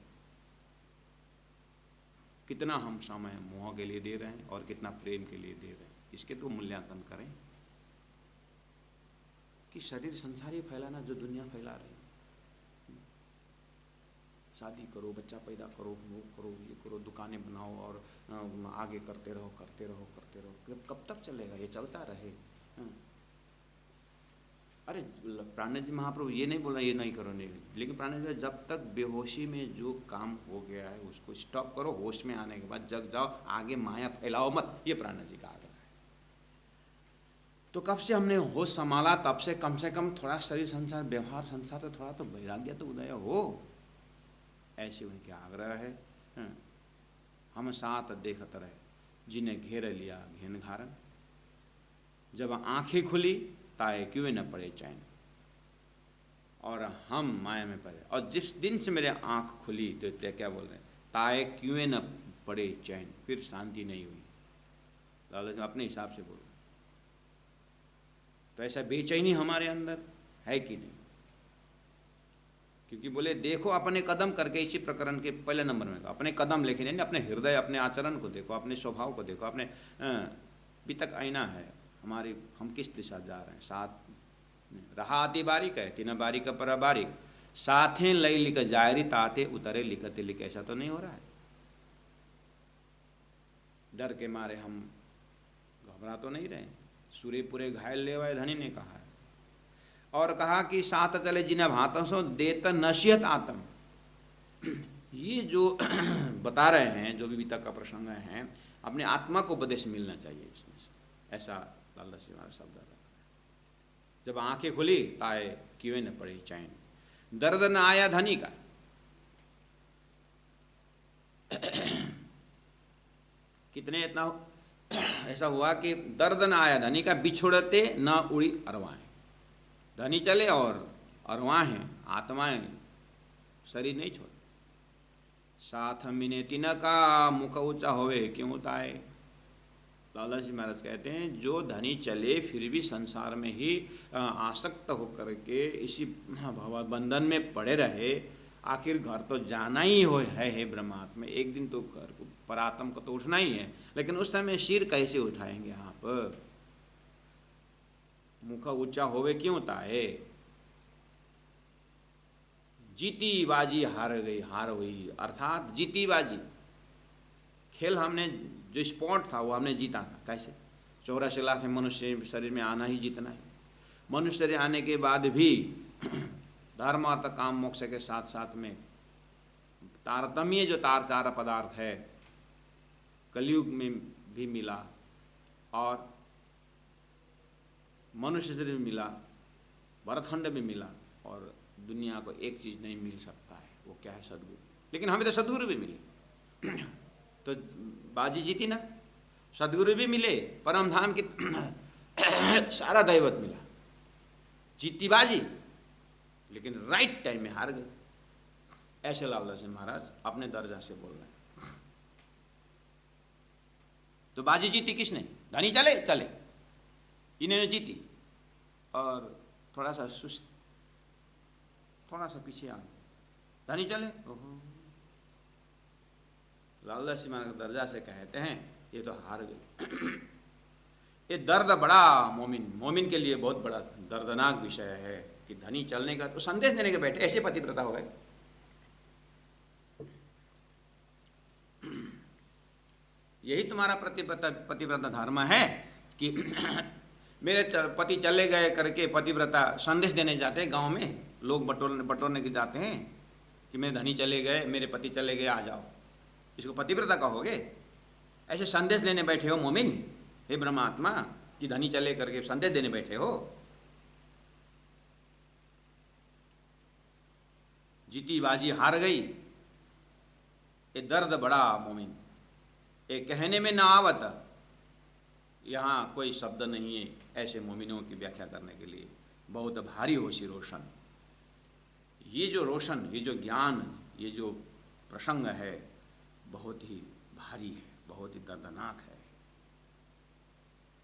कितना हम समय मोह के लिए दे रहे हैं और कितना प्रेम के लिए दे रहे हैं, इसके तो मूल्यांकन करें कि शरीर संसार ही फैलाना जो दुनिया फैला रही, शादी करो, बच्चा पैदा करो, वो करो, ये करो, दुकानें बनाओ और आगे करते रहो करते रहो करते रहो, कब तक चलेगा? ये चलता रहे। अरे प्राणनाथ जी महाप्रभु ये नहीं बोला ये नहीं करो, नहीं, लेकिन प्राणनाथ जी जब तक बेहोशी में जो काम हो गया है उसको स्टॉप करो, होश में आने के बाद जग जाओ, आगे माया फैलाओ मत, ये प्राणनाथ जी का आग्रह है। तो कब से हमने होश संभाला, तब से कम थोड़ा शरीर संसार व्यवहार संसार तो थोड़ा तो वैराग्य तो उदय हो, ऐसे उनके आग्रह है। हम साथ देखत रहे जिन्हें घेर लिया घेन घारन, जब आंखें खुली ताए क्यों न पड़े चैन, और हम माया में पड़े, और जिस दिन से मेरे आंख खुली तो क्या बोल रहे हैं, ताए क्यों न पड़े चैन, फिर शांति नहीं हुई। लाला जी अपने हिसाब से बोल रहे, तो ऐसा बेचैनी हमारे अंदर है कि नहीं? क्योंकि बोले देखो अपने कदम करके, इसी प्रकरण के पहले नंबर में अपने कदम लेके नहीं, अपने हृदय अपने आचरण को देखो, अपने स्वभाव को देखो, अपने वितक आईना है हमारी, हम किस दिशा जा रहे हैं। साथ रहा अति बारीक है तीन बारीक पर बारीक, साथे लई लिख जायरी ताते उतरे लिखते लिख, ऐसा तो नहीं हो रहा है। डर के मारे हम घबरा तो नहीं रहे, सूर्य पूरे घायल ले वाए धनी ने कहा है, और कहा कि साथ चले जिन्हें भातों सो देत नसीहत आत्म। ये जो बता रहे हैं जो भी वितक का प्रसंग है, अपने आत्मा को उपदेश मिलना चाहिए इसमें से, ऐसा लालदास जी महाराज शब्द है। जब आंखें खुली ताए क्यों न पड़े चैन, दर्द न आया धनी का, कितने इतना ऐसा हुआ कि दर्द न आया धनी का, बिछुड़ते न उड़ी अरवाएं। धनी चले और अरवाहें आत्माएं शरीर नहीं छोड़, साथ मिने तीन का मुख ऊंचा होवे क्यों ताए। लाला जी महाराज कहते हैं जो धनी चले फिर भी संसार में ही आसक्त होकर के इसी भव बंधन में पड़े रहे, आखिर घर तो जाना ही हो है ब्रह्मात्मा, एक दिन तो घर को परात्म को तो उठना ही है, लेकिन उस समय सिर कैसे उठाएंगे आप? मुख ऊंचा होवे क्यों ताए, जीती बाजी हार गई हार हुई, अर्थात जीती बाजी खेल हमने जो स्पॉट था वो हमने जीता था। कैसे? 84 लाख मनुष्य शरीर में आना ही जीतना है। मनुष्य शरीर आने के बाद भी धर्म अर्थ काम मोक्ष के साथ साथ में तारतम्य जो चार पदार्थ है कलयुग में भी मिला, और मनुष्य शरीर में मिला, भरतखंड में मिला, और दुनिया को एक चीज़ नहीं मिल सकता है, वो क्या है? सदगुरु। लेकिन हमें तो सदगुरु भी मिले तो बाजी जीती ना, सदगुरु भी मिले, परम धाम की सारा दैवत मिला, जीती बाजी, लेकिन राइट टाइम में हार गए। ऐसे लालदास जी महाराज अपने दर्जा से बोल रहे हैं। तो बाजी जीती किसने? धनी चले चले, इन्होंने जीती, और थोड़ा सा सुस्त, थोड़ा सा पीछे आ गए, धनी चले। ओहो, लालदास जी महाराज दर्जा से कहते हैं ये तो हार गए। ये दर्द बड़ा मोमिन के लिए बहुत बड़ा दर्दनाक विषय है कि धनी चलने का तो संदेश देने के बैठे, ऐसे पतिव्रता हो गए। यही तुम्हारा पतिव्रता धर्म है कि मेरे पति चले गए करके पतिव्रता संदेश देने जाते हैं, गांव में लोग बटोरने के जाते हैं कि मेरे धनी चले गए, मेरे पति चले गए, आ जाओ, इसको पतिव्रता कहोगे? ऐसे संदेश लेने बैठे हो मोमिन, हे ब्रह्मात्मा, कि धनी चले करके संदेश देने बैठे हो? जीती बाजी हार गई, ये दर्द बड़ा मोमिन, ये कहने में ना आवत, यहाँ कोई शब्द नहीं है ऐसे मोमिनों की व्याख्या करने के लिए। बहुत भारी होशी रोशन, ये जो रोशन, ये जो ज्ञान, ये जो प्रसंग है बहुत ही भारी है, बहुत ही दर्दनाक है।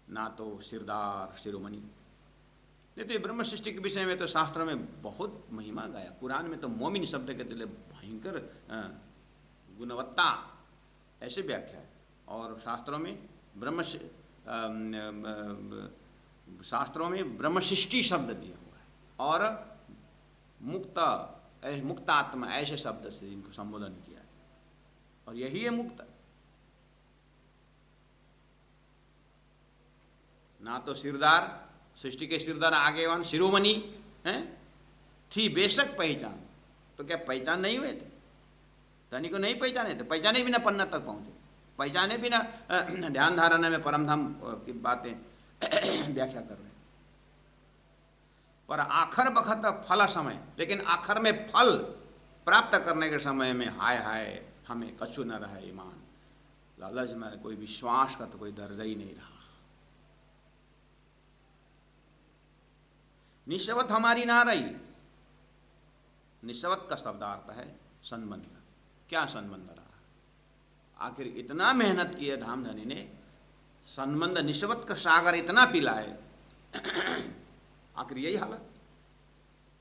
ना तो सिरदार शिरोमणि, नहीं तो ये ब्रह्म सृष्टि के विषय में तो शास्त्रों में बहुत महिमा गाया। कुरान में तो मोमिन शब्द के दिले भयंकर गुणवत्ता ऐसे व्याख्या है। और शास्त्रों में शास्त्रों में ब्रह्म सृष्टि शब्द दिया हुआ है और मुक्तात्मा ऐसे शब्द से इनको संबोधन किया है। और यही है मुक्त। ना तो सिरदार, सृष्टि के सिरदार आगेवान शिरोमणि हैं, थी बेशक पहचान, तो क्या पहचान नहीं हुए थे? धनी को नहीं पहचाने थे, पहचाने बिना पन्ना तक पहुंचे, पहचाने बिना ध्यान धारणा में परम धाम की बातें व्याख्या कर रहे हैं। पर आखर बखत फल समय, लेकिन आखर में फल प्राप्त करने के समय में हाय हाय हमें कछु न रहे ईमान। लालच में कोई विश्वास का तो कोई दर्जा ही नहीं रहा। निस्वत हमारी ना रही। निस्वत का शब्दार्थ है संबंध। क्या संबंध रहा? आखिर इतना मेहनत की है धामधनी ने, संबंध निस्वत का सागर इतना पिलाए, आखिर यही हालत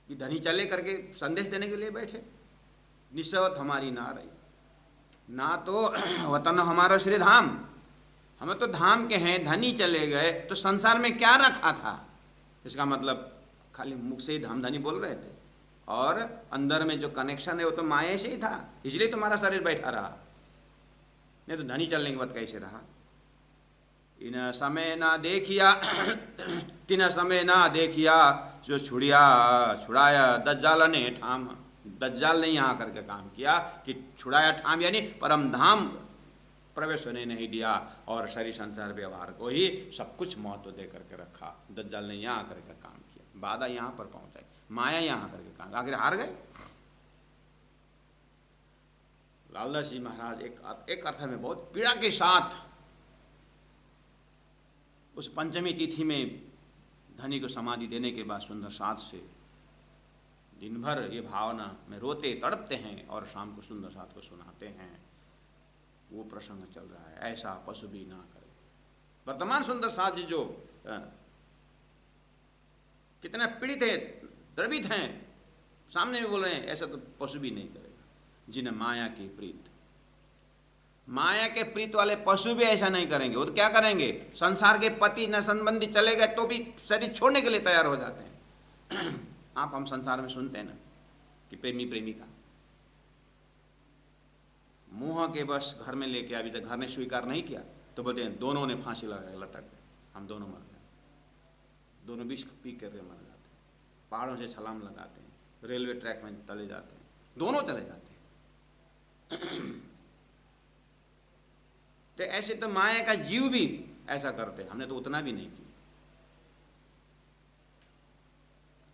कि धनी चले करके संदेश देने के लिए बैठे। निस्वत हमारी ना रही, ना तो वतन हमारा श्री धाम, हमें तो धाम के हैं, धनी चले गए तो संसार में क्या रखा था? इसका मतलब खाली मुख से ही धाम धनी बोल रहे थे और अंदर में जो कनेक्शन है वो तो माया से ही था, इसलिए तुम्हारा शरीर बैठा रहा। नहीं तो धनी चलने के बाद कैसे रहा? इन समय ना देखिया तीन समय ना देखिया जो छुड़ाया दज्जाल ने ठाम। दज्जाल ने यहाँ करके काम किया कि छुड़ाया ठाम, यानी परम धाम प्रवेश होने नहीं दिया और शरीर संसार व्यवहार को ही सब कुछ महत्व दे करके रखा। दज्जाल ने यहाँ करके काम किया, बाधा यहाँ पर पहुंचाई, माया यहाँ करके काम, आखिर हार गए। लालदास जी महाराज एक अर्थ में बहुत पीड़ा के साथ उस पंचमी तिथि में धनी को समाधि देने के बाद सुंदर साथ से दिन भर ये भावना में रोते तड़पते हैं और शाम को सुंदर साथ को सुनाते हैं। वो प्रसंग चल रहा है, ऐसा पशु भी ना करे। वर्तमान सुंदर साथ जी जो कितने पीड़ित है, द्रवित हैं, सामने में बोल रहे हैं ऐसा तो पशु भी नहीं करेगा। जिन्हें माया की प्रीत, माया के प्रीत वाले पशु भी ऐसा नहीं करेंगे। वो तो क्या करेंगे? संसार के पति न संबंधी चले गए तो भी शरीर छोड़ने के लिए तैयार हो जाते हैं। आप हम संसार में सुनते हैं ना कि प्रेमी प्रेमिका मुंह के बस घर में लेके, अभी तक घर ने स्वीकार नहीं किया तो बोलते हैं दोनों ने फांसी लगाया, लटक गए, हम दोनों मर गए, दोनों विष पी कर मर जाते हैं, पहाड़ों से छलांग लगाते हैं, रेलवे ट्रैक में चले जाते हैं, दोनों चले जाते हैं। तो ऐसे तो माया का जीव भी ऐसा करते, हमने तो उतना भी नहीं किया।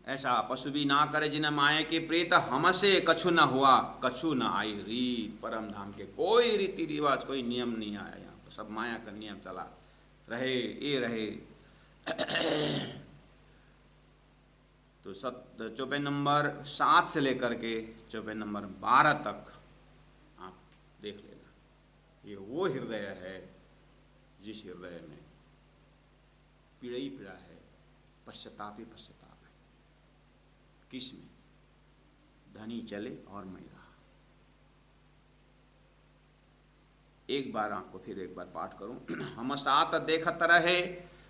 ऐसा पशु भी ना करे जिन्हें माया की प्रीत, हमसे कछु न हुआ कछु न आई रीत। परम धाम के कोई रीति रिवाज, कोई नियम नहीं आया यहाँ पर, सब माया का नियम चला रहे, ये रहे। तो 54 नंबर 7 से लेकर के 54 नंबर 12 तक आप देख लेना। ये वो हृदय है जिस हृदय में पीड़ा ही पीड़ा है, पश्चाताप ही पश्चाताप है। किसमें? धनी चले और मैं रहा। एक बार आपको फिर एक बार पाठ करूं। हम साथ देखत रहे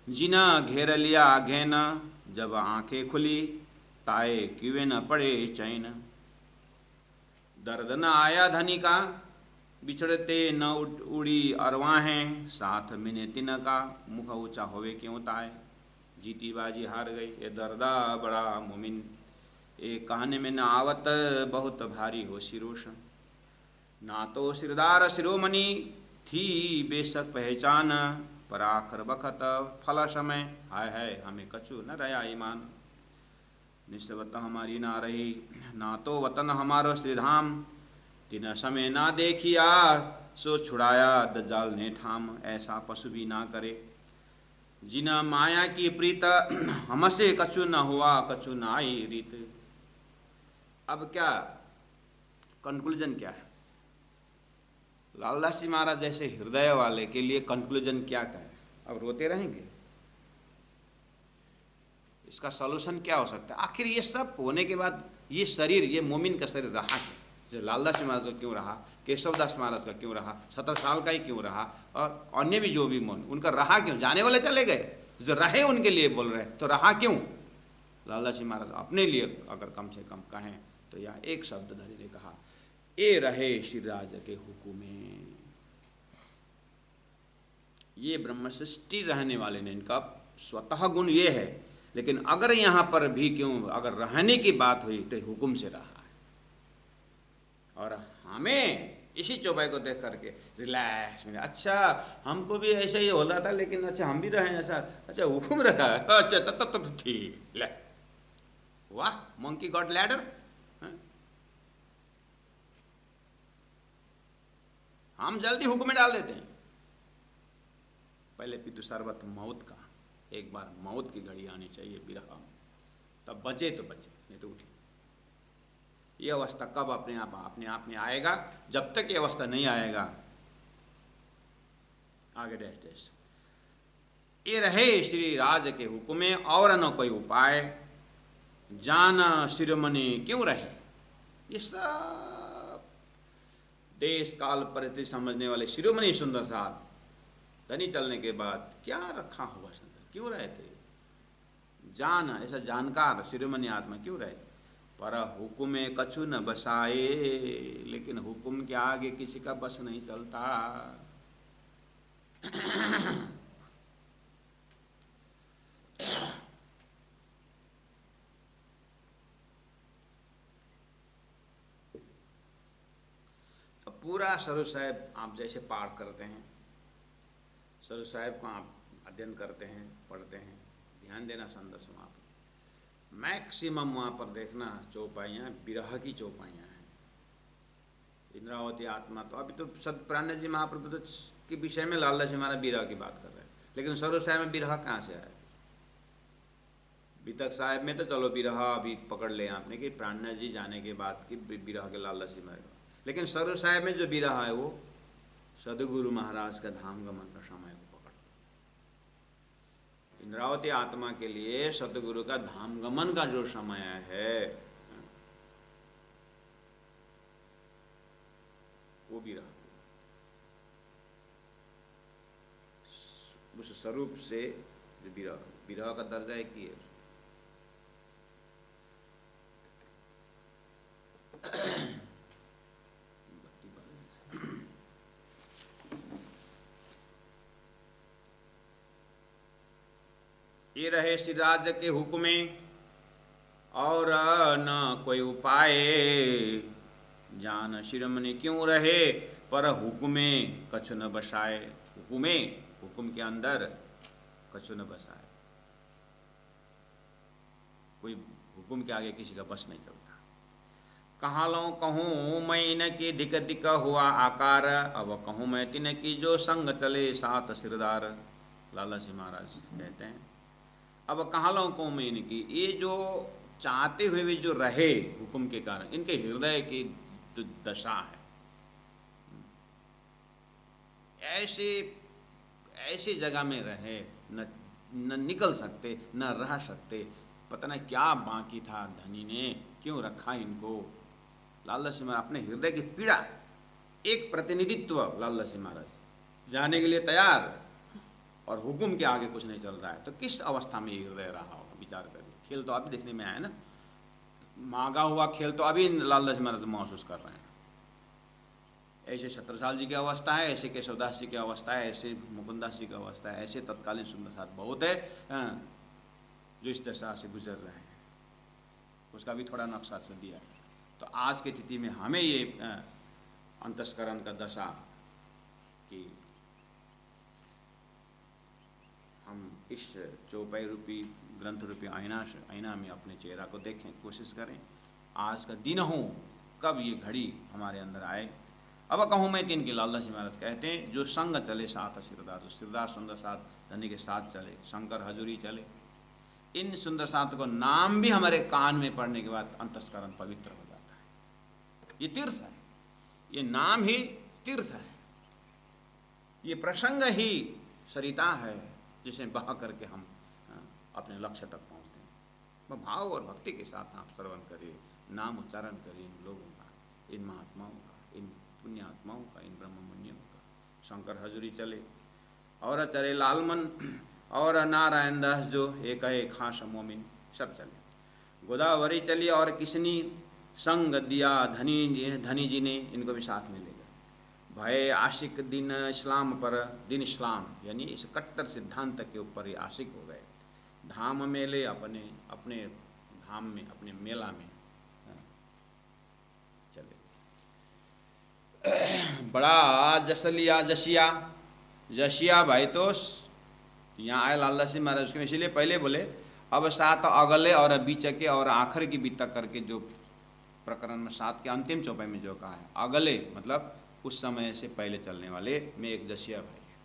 जिना घेर लिया घेन, जब आंखें खुली ताए क्यों न पड़े चैन। दर्द न आया धनी का बिछड़ते न उड़ी अरवाहें, साथ मिने तिन का मुख ऊंचा होवे क्यों ताए। जीती बाजी हार गई ये दर्दा बड़ा मोमिन, ए कहने में न आवत बहुत भारी हो शिरोशन। ना तो सिरदार शिरोमणि थी बेशक पहचान, पर आखर बखत फल समय हाय हाय हमें कछु न रहा ईमान। निस्वत हमारी ना रही, ना तो वतन हमारो श्रीधाम, तीन समय ना देखिया सो छुड़ाया दज्जाल ने ठाम। ऐसा पशु भी ना करे जिना माया की प्रीत हमसे कछु न हुआ कछु न आई रीत। अब क्या कंक्लूजन क्या है? लालदास जी महाराज जैसे हृदय वाले के लिए कंक्लूजन क्या कहे? अब रोते रहेंगे? इसका सॉल्यूशन क्या हो सकता है? आखिर ये सब होने के बाद ये शरीर, ये मोमिन का शरीर रहा क्यों? जैसे लालदास जी महाराज का क्यों रहा, केशवदास महाराज का क्यों रहा, 17 साल का ही क्यों रहा, और अन्य भी जो भी मन उनका रहा क्यों? जाने वाले चले गए, जो रहे उनके लिए बोल रहे, तो रहा क्यों? लालदास जी महाराज अपने लिए अगर कम से कम कहें तो यह एक शब्द धरी ने कहा, ए रहे श्री राज के हुकुमे। ये ब्रह्म सृष्टि रहने वाले ने, इनका स्वतः गुण ये है, लेकिन अगर यहाँ पर भी क्यों अगर रहने की बात हुई तो हुकुम से रहा है। और हमें इसी चौपाई को देख करके रिलैक्स में, अच्छा हमको भी ऐसा ही हो रहा था, लेकिन अच्छा हम भी रहे ऐसा, अच्छा हुकुम रहा है, अच्छा तब तब ठीक, ले वाह, मंकी गॉट लैडर। हम जल्दी हुक्म में डाल देते हैं। पहले पितु शरबत मौत का, एक बार मौत की घड़ी आनी चाहिए बिरहा में, तब बचे तो बचे, नहीं तो उठे। ये अवस्था कब अपने आप में आएगा? जब तक ये अवस्था नहीं आएगा, आगे डैश डैश, ये रहे श्री राज के हुक्मे और न कोई उपाय, जाना शिरोमणि क्यों रहे। ये सब देश काल परिस्थिति समझने वाले शिरोमणि सुंदर साथ धनी चलने के बाद क्या रखा हुआ संत क्यों रहे थे? जान, ऐसा जानकार शिरोमणि आत्मा क्यों रहे? पर हुकुमे कछु न बसाए, लेकिन हुकुम के आगे किसी का बस नहीं चलता। अब पूरा सरू साहेब आप जैसे पाठ करते हैं, सरू साहेब को आप अध्ययन करते हैं, पढ़ते हैं, ध्यान देना संदर्भ वहाँ पर मैक्सिमम वहाँ पर देखना चौपाइयाँ विरह की चौपाइयाँ हैं। इंद्रावती आत्मा तो अभी तो सब प्राण जी महाप्रभु तो के विषय में लालदास जी महाराज विरह की बात कर रहे हैं, लेकिन सरू साहेब में विरह कहाँ से आया? बीतक साहेब में तो चलो विरह अभी पकड़ ले आपने कि प्राणनाथ जी जाने के बाद की विरह के लालदास जी महाराज, लेकिन सरू साहेब में जो विरह है वो सदगुरु महाराज का धाम गमन का समय को पकड़। इंद्रावती आत्मा के लिए सदगुरु का धाम गमन का जो समय है वो विरह, उस स्वरूप से विरह, विरह का दर्जा एक ही है। ये रहे श्री राज के हुक्मे और न कोई उपाय, जान शिरोमणि क्यों रहे पर हुक्मे कछु न बसाए। हुक्मे, हुक्म के अंदर कछु न बसाए, कोई हुक्म के आगे किसी का बस नहीं चलता। कहाँ लो कहूँ मैं इनकी दिक दिक हुआ आकार, अब कहूँ मैं तिन की जो संग चले सात सिरदार। लाला जी महाराज कहते हैं अब कहाँ लो कहूँ मैं इनकी, ये जो चाहते हुए भी जो रहे हुक्म के कारण, इनके हृदय की दशा है, ऐसी ऐसी जगह में रहे, न निकल सकते, न रह सकते। पता नहीं क्या बाकी था धनी ने, क्यों रखा इनको। लालदास जी महाराज अपने हृदय की पीड़ा, एक प्रतिनिधित्व लालदास जी महाराज जाने के लिए तैयार, और हुक्म के आगे कुछ नहीं चल रहा है, तो किस अवस्था में ये हृदय रहा होगा? विचार करिए। खेल तो अभी देखने में आया ना, मांगा हुआ खेल तो अभी लालदास जी महाराज महसूस कर रहे हैं। ऐसे छत्रसाल जी की अवस्था है, ऐसे केशवदास जी की अवस्था है, ऐसे मुकुंदास जी की अवस्था है, ऐसे तत्कालीन सुंदर साथ बहुत है जो इस दशा से गुजर रहे हैं। उसका भी थोड़ा नक्शा से दिया। तो आज की तिथि में हमें ये अंतस्करण का दशा कि हम इस चौपाई रूपी ग्रंथ रूपी आईना में अपने चेहरा को देखें, कोशिश करें। आज का दिन हो, कब ये घड़ी हमारे अंदर आए, अब कहूँ मैं तीन की लालदास जी महाराज कहते हैं, जो संग चले साथ सिरदास, सिरदास सुंदर साथ धनी के साथ चले, शंकर हजूरी चले, इन सुंदर साथ को नाम भी हमारे कान में पढ़ने के बाद अंतस्करण पवित्र हो जाता है। ये तीर्थ है, ये नाम ही तीर्थ है, ये प्रसंग ही सरिता है जिसे बहा करके हम अपने लक्ष्य तक पहुँचते हैं। भाव और भक्ति के साथ आप श्रवण करिए, नाम उच्चारण करिए इन लोगों का, इन महात्माओं का, इन पुण्यात्माओं का, इन ब्रह्ममुनियों का। शंकर हजूरी चले और चले लालमन और नारायण दास जो एक खास मोमिन, सब चले। गोदावरी चली और किसनी संग दिया धनी जी ने, इनको भी साथ में ले गए। भय आशिक दिन इस्लाम पर, दिन इस्लाम यानी इस कट्टर सिद्धांत के ऊपर ये आशिक हो गए। धाम मेले अपने अपने धाम में, अपने मेला में चले। बड़ा जस लिया जसिया, जसिया भाई तो यहाँ आए लालदास जी महाराज उसके, इसीलिए पहले बोले अब सात अगले और बीच के और आखिर की बीत तक करके जो प्रकरण में सात के अंतिम चौपाई में जो कहा है, अगले मतलब उस समय से पहले चलने वाले में एक जसिया भाई है।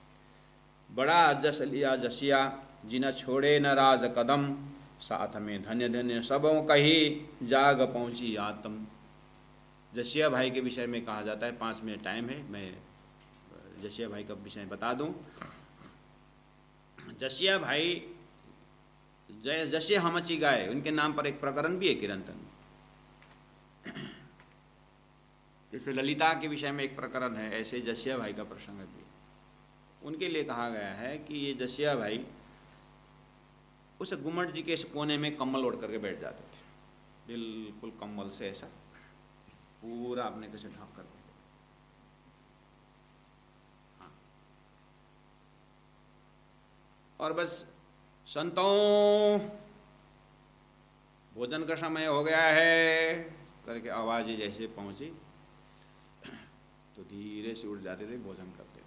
बड़ा जस लिया जसिया, जिन छोड़े न राज कदम, साथ में धन्य धन्य सबों कही, जाग पहुँची आत्म। जसिया भाई के विषय में कहा जाता है, 5 मिनट टाइम है, मैं जसिया भाई का विषय बता दूं। जसिया भाई जय जसे हमची गाय, उनके नाम पर एक प्रकरण भी है कीर्तन। जैसे ललिता के विषय में एक प्रकरण है, ऐसे जसिया भाई का प्रसंग भी उनके लिए कहा गया है कि ये जसिया भाई उस गुम्मट जी के इस कोने में कम्बल ओढ़ करके बैठ जाते थे, बिल्कुल कम्बल से ऐसा पूरा अपने कैसे ढक कर। हाँ, और बस संतों भोजन का समय हो गया है करके आवाज़ जैसे पहुंची तो धीरे से उठ जाते थे, भोजन करते थे,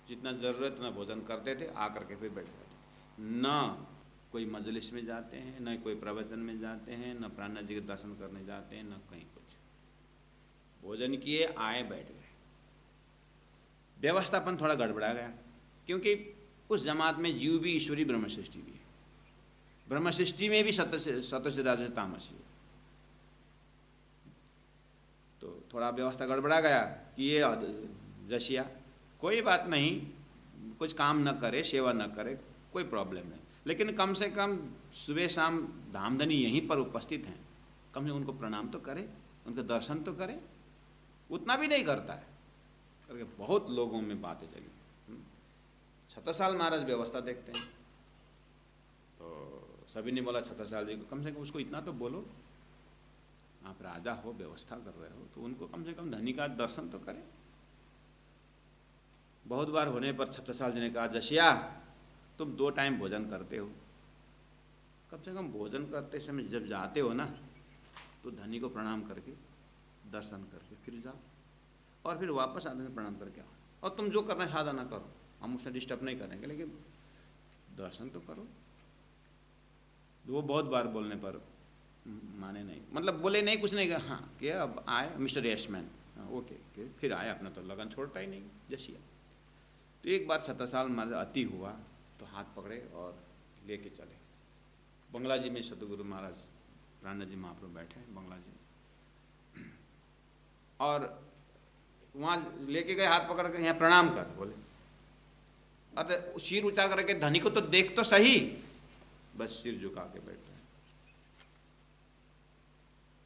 जितना ज़रूरत उतना भोजन करते थे, आकर के फिर बैठ जाते थे। न कोई मजलिस में जाते हैं, न कोई प्रवचन में जाते हैं, न प्राणनाथ जी के दर्शन करने जाते हैं, न कहीं कुछ। भोजन किए, आए, बैठ गए। व्यवस्थापन थोड़ा गड़बड़ा गया, क्योंकि उस जमात में जीव भी ईश्वरी, ब्रह्म सृष्टि भी है। ब्रह्म सृष्टि में भी सत्य से राज तामसी है। तो थोड़ा व्यवस्था गड़बड़ा गया कि ये जसिया कोई बात नहीं, कुछ काम न करे, सेवा न करे, कोई प्रॉब्लम नहीं, लेकिन कम से कम सुबह शाम धामधनी यहीं पर उपस्थित हैं, कम से कम उनको प्रणाम तो करे, उनके दर्शन तो करे। उतना भी नहीं करता है करके बहुत लोगों में बातें चली। छत्रसाल महाराज व्यवस्था देखते हैं तो सभी ने बोला छत्रसाल जी को कम से कम उसको इतना तो बोलो, आप राजा हो, व्यवस्था कर रहे हो, तो उनको कम से कम धनी का दर्शन तो करें। बहुत बार होने पर छत्रसाल जी ने कहा, जसिया तुम 2 टाइम भोजन करते हो, कम से कम भोजन करते समय जब जाते हो ना तो धनी को प्रणाम करके दर्शन करके फिर जाओ, और फिर वापस आने से प्रणाम करके आओ। और तुम जो करना है साधना करो, हम उससे डिस्टर्ब नहीं करेंगे, लेकिन दर्शन तो करो। वो बहुत बार बोलने पर माने नहीं, मतलब बोले नहीं, कुछ नहीं कहा, हाँ क्या अब आए मिस्टर यशमैन, ओके, फिर आए, अपना तो लगन छोड़ता ही नहीं जसिया। तो एक बार छत्रसाल महाराज अति हुआ तो हाथ पकड़े और लेके चले। बंगला जी में सतगुरु महाराज प्राणनाथ जी महाप्रभु बैठे हैं बंगला जी, और वहाँ लेके गए, हाथ पकड़ कर यहाँ प्रणाम कर, बोले, अरे सिर ऊंचा करके धनी को तो देख तो सही, बस सिर झुका के बैठ गए।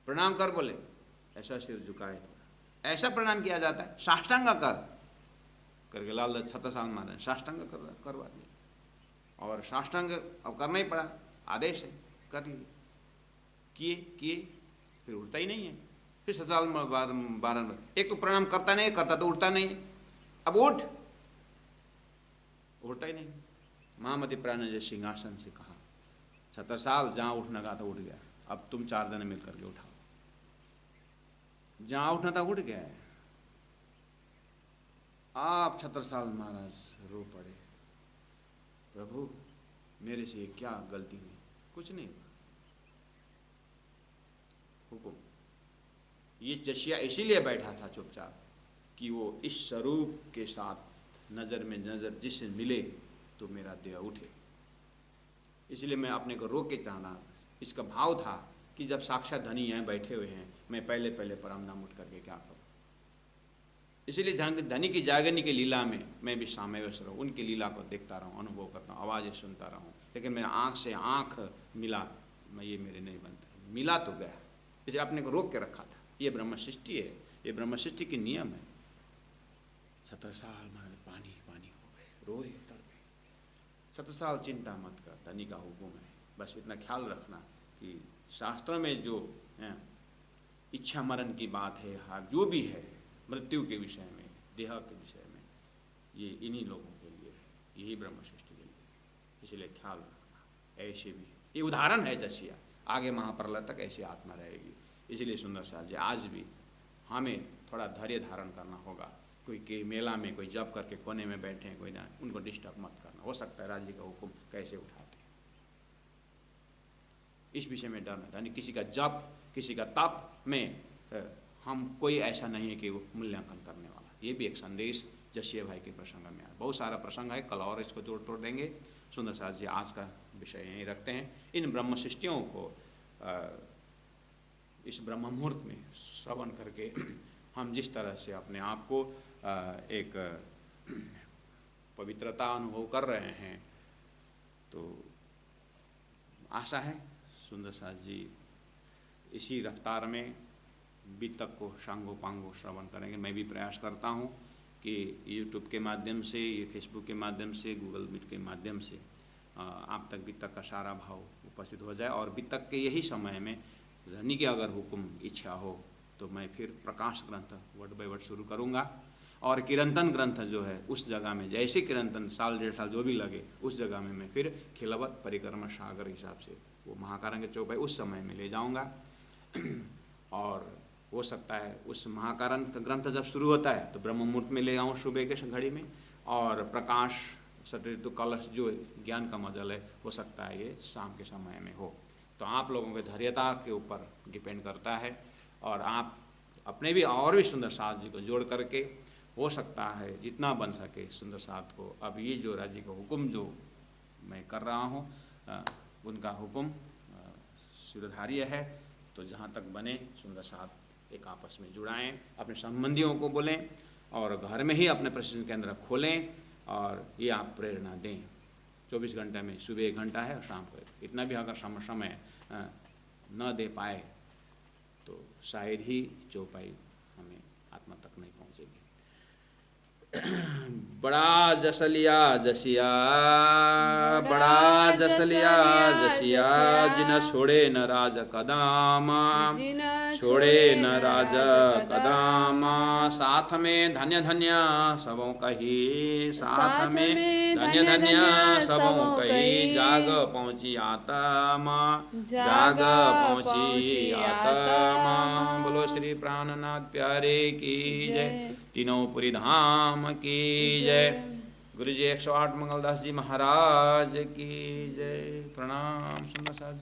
प्रणाम कर, बोले ऐसा सिर झुकाए, तो ऐसा प्रणाम किया जाता है, साष्टांग कर करके लाल छत्रसाल महाराज साष्टांग करवा दिया। और साष्टांग अब करना ही पड़ा, आदेश है, कर लिए, किए, फिर उठता ही नहीं है। फिर छत्रसाल बारह, एक तो प्रणाम करता नहीं, करता तो उठता नहीं, अब उठता ही नहीं। महामती प्राण ने सिंहासन से कहा, छत्रसाल जहाँ उठना था तो उठ गया, अब तुम 4 जने मिल करके उठाओ। जहाँ उठना था उठ गया है। आप छत्रसाल महाराज रो पड़े, प्रभु मेरे से क्या गलती हुई? कुछ नहीं हुआ, हुकुम। ये जसिया इसीलिए बैठा था चुपचाप कि वो इस स्वरूप के साथ नज़र में नज़र जिससे मिले तो मेरा देह उठे। इसलिए मैं अपने को रोक के चाहना, इसका भाव था कि जब साक्षात धनी यहाँ बैठे हुए हैं, मैं पहले पहले परम धाम उठ करके क्या करूँ। इसलिए धनी की जागरणी की लीला में मैं भी सामवेश रहूँ, उनकी लीला को देखता रहूँ, अनुभव करता हूँ, आवाज़ें सुनता रहूँ, लेकिन मेरा आँख से आँख मिला, मैं ये मेरे नहीं बनता, मिला तो गया। इसे अपने को रोक के रखा था। ये ब्रह्म सृष्टि है, ये ब्रह्म सृष्टि की नियम है। 70 साल महाराज पानी पानी हो गए, रोए तड़पे। 70 साल चिंता मत कर, धनी का हुक्म है। बस इतना ख्याल रखना कि शास्त्रों में जो है इच्छा मरण की बात है, हाँ जो भी है मृत्यु के विषय में, देह के विषय में, ये इन्हीं लोगों के लिए है, यही ब्रह्म सृष्टि के लिए। इसलिए ख्याल रखना। ऐसे भी ये उदाहरण है जसिया, आगे महाप्रलय तक ऐसी आत्मा रहेगी। इसलिए सुंदर साथ जी आज भी हमें थोड़ा धैर्य धारण करना होगा। कोई के मेला में कोई जप करके कोने में बैठे हैं, कोई ना, उनको डिस्टर्ब मत करना। हो सकता है राज्य का हुक्म कैसे उठाते हैं, इस विषय में डरना। यानी किसी का जप, किसी का तप में हम कोई ऐसा नहीं है कि वो मूल्यांकन करने वाला। ये भी एक संदेश जसिया भाई के प्रसंग में आया। बहुत सारा प्रसंग है, कल और इसको जोड़ तोड़ देंगे। सुंदर साथ जी आज का विषय यहीं रखते हैं। इन ब्रह्म सृष्टियों को इस ब्रह्म मुहूर्त में श्रवण करके हम जिस तरह से अपने आप को एक पवित्रता अनुभव कर रहे हैं, तो आशा है सुंदर साथ जी इसी रफ्तार में बीतक को शांगो पांगो श्रवण करेंगे। मैं भी प्रयास करता हूँ कि यूट्यूब के माध्यम से, ये फेसबुक के माध्यम से, गूगल मीट के माध्यम से आप तक बीतक का सारा भाव उपस्थित हो जाए। और बीतक के यही समय में धनी की अगर हुक्म इच्छा हो तो मैं फिर प्रकाश ग्रंथ वर्ड बाय वर्ड शुरू करूँगा। और किरंतन ग्रंथ जो है उस जगह में, जैसे किरंतन साल 1.5 साल जो भी लगे, उस जगह में मैं फिर खिलवत परिक्रमा सागर हिसाब से वो महाकारण के चौपाई उस समय में ले जाऊँगा। और हो सकता है उस महाकारण का ग्रंथ जब शुरू होता है तो ब्रह्म मुहूर्त में ले आऊँ सुबह के घड़ी में, और प्रकाश सतऋतु कलश जो ज्ञान का मजल है हो सकता है ये शाम के समय में हो। तो आप लोगों के धैर्यता के ऊपर डिपेंड करता है। और आप अपने भी और भी सुंदर साथ जी को जोड़ करके हो सकता है जितना बन सके सुंदर साथ को, अब ये जो राज्य का हुक्म जो मैं कर रहा हूँ उनका हुक्म शिरोधार्य है। तो जहाँ तक बने सुंदर साथ एक आपस में जुड़ाएं, अपने संबंधियों को बोलें, और घर में ही अपने प्रशिक्षण केंद्र खोलें, और ये आप प्रेरणा दें। 24 घंटे में सुबह 1 घंटा है और शाम को इतना भी अगर समय न दे पाए तो शायद ही चौपाई हमें आत्मा तक नहीं पहुँचेगी। बड़ा जस लिया जसिया, बड़ा जस लिया जसिया, जिन छोड़े न राज कदम, छोड़े न राज कदम। साथ में धन्य धन्य सबों कही, साथ में धन्य धन्य सबों कही। जाग पहुँची आत्मा, जाग पहुँची आत्मा। बोलो श्री प्राणनाथ प्यारे की जय, तीनों पुरी धाम की जय। गुरु जी 108 मंगलदास जी महाराज की जय। प्रणाम सुंदर साथ।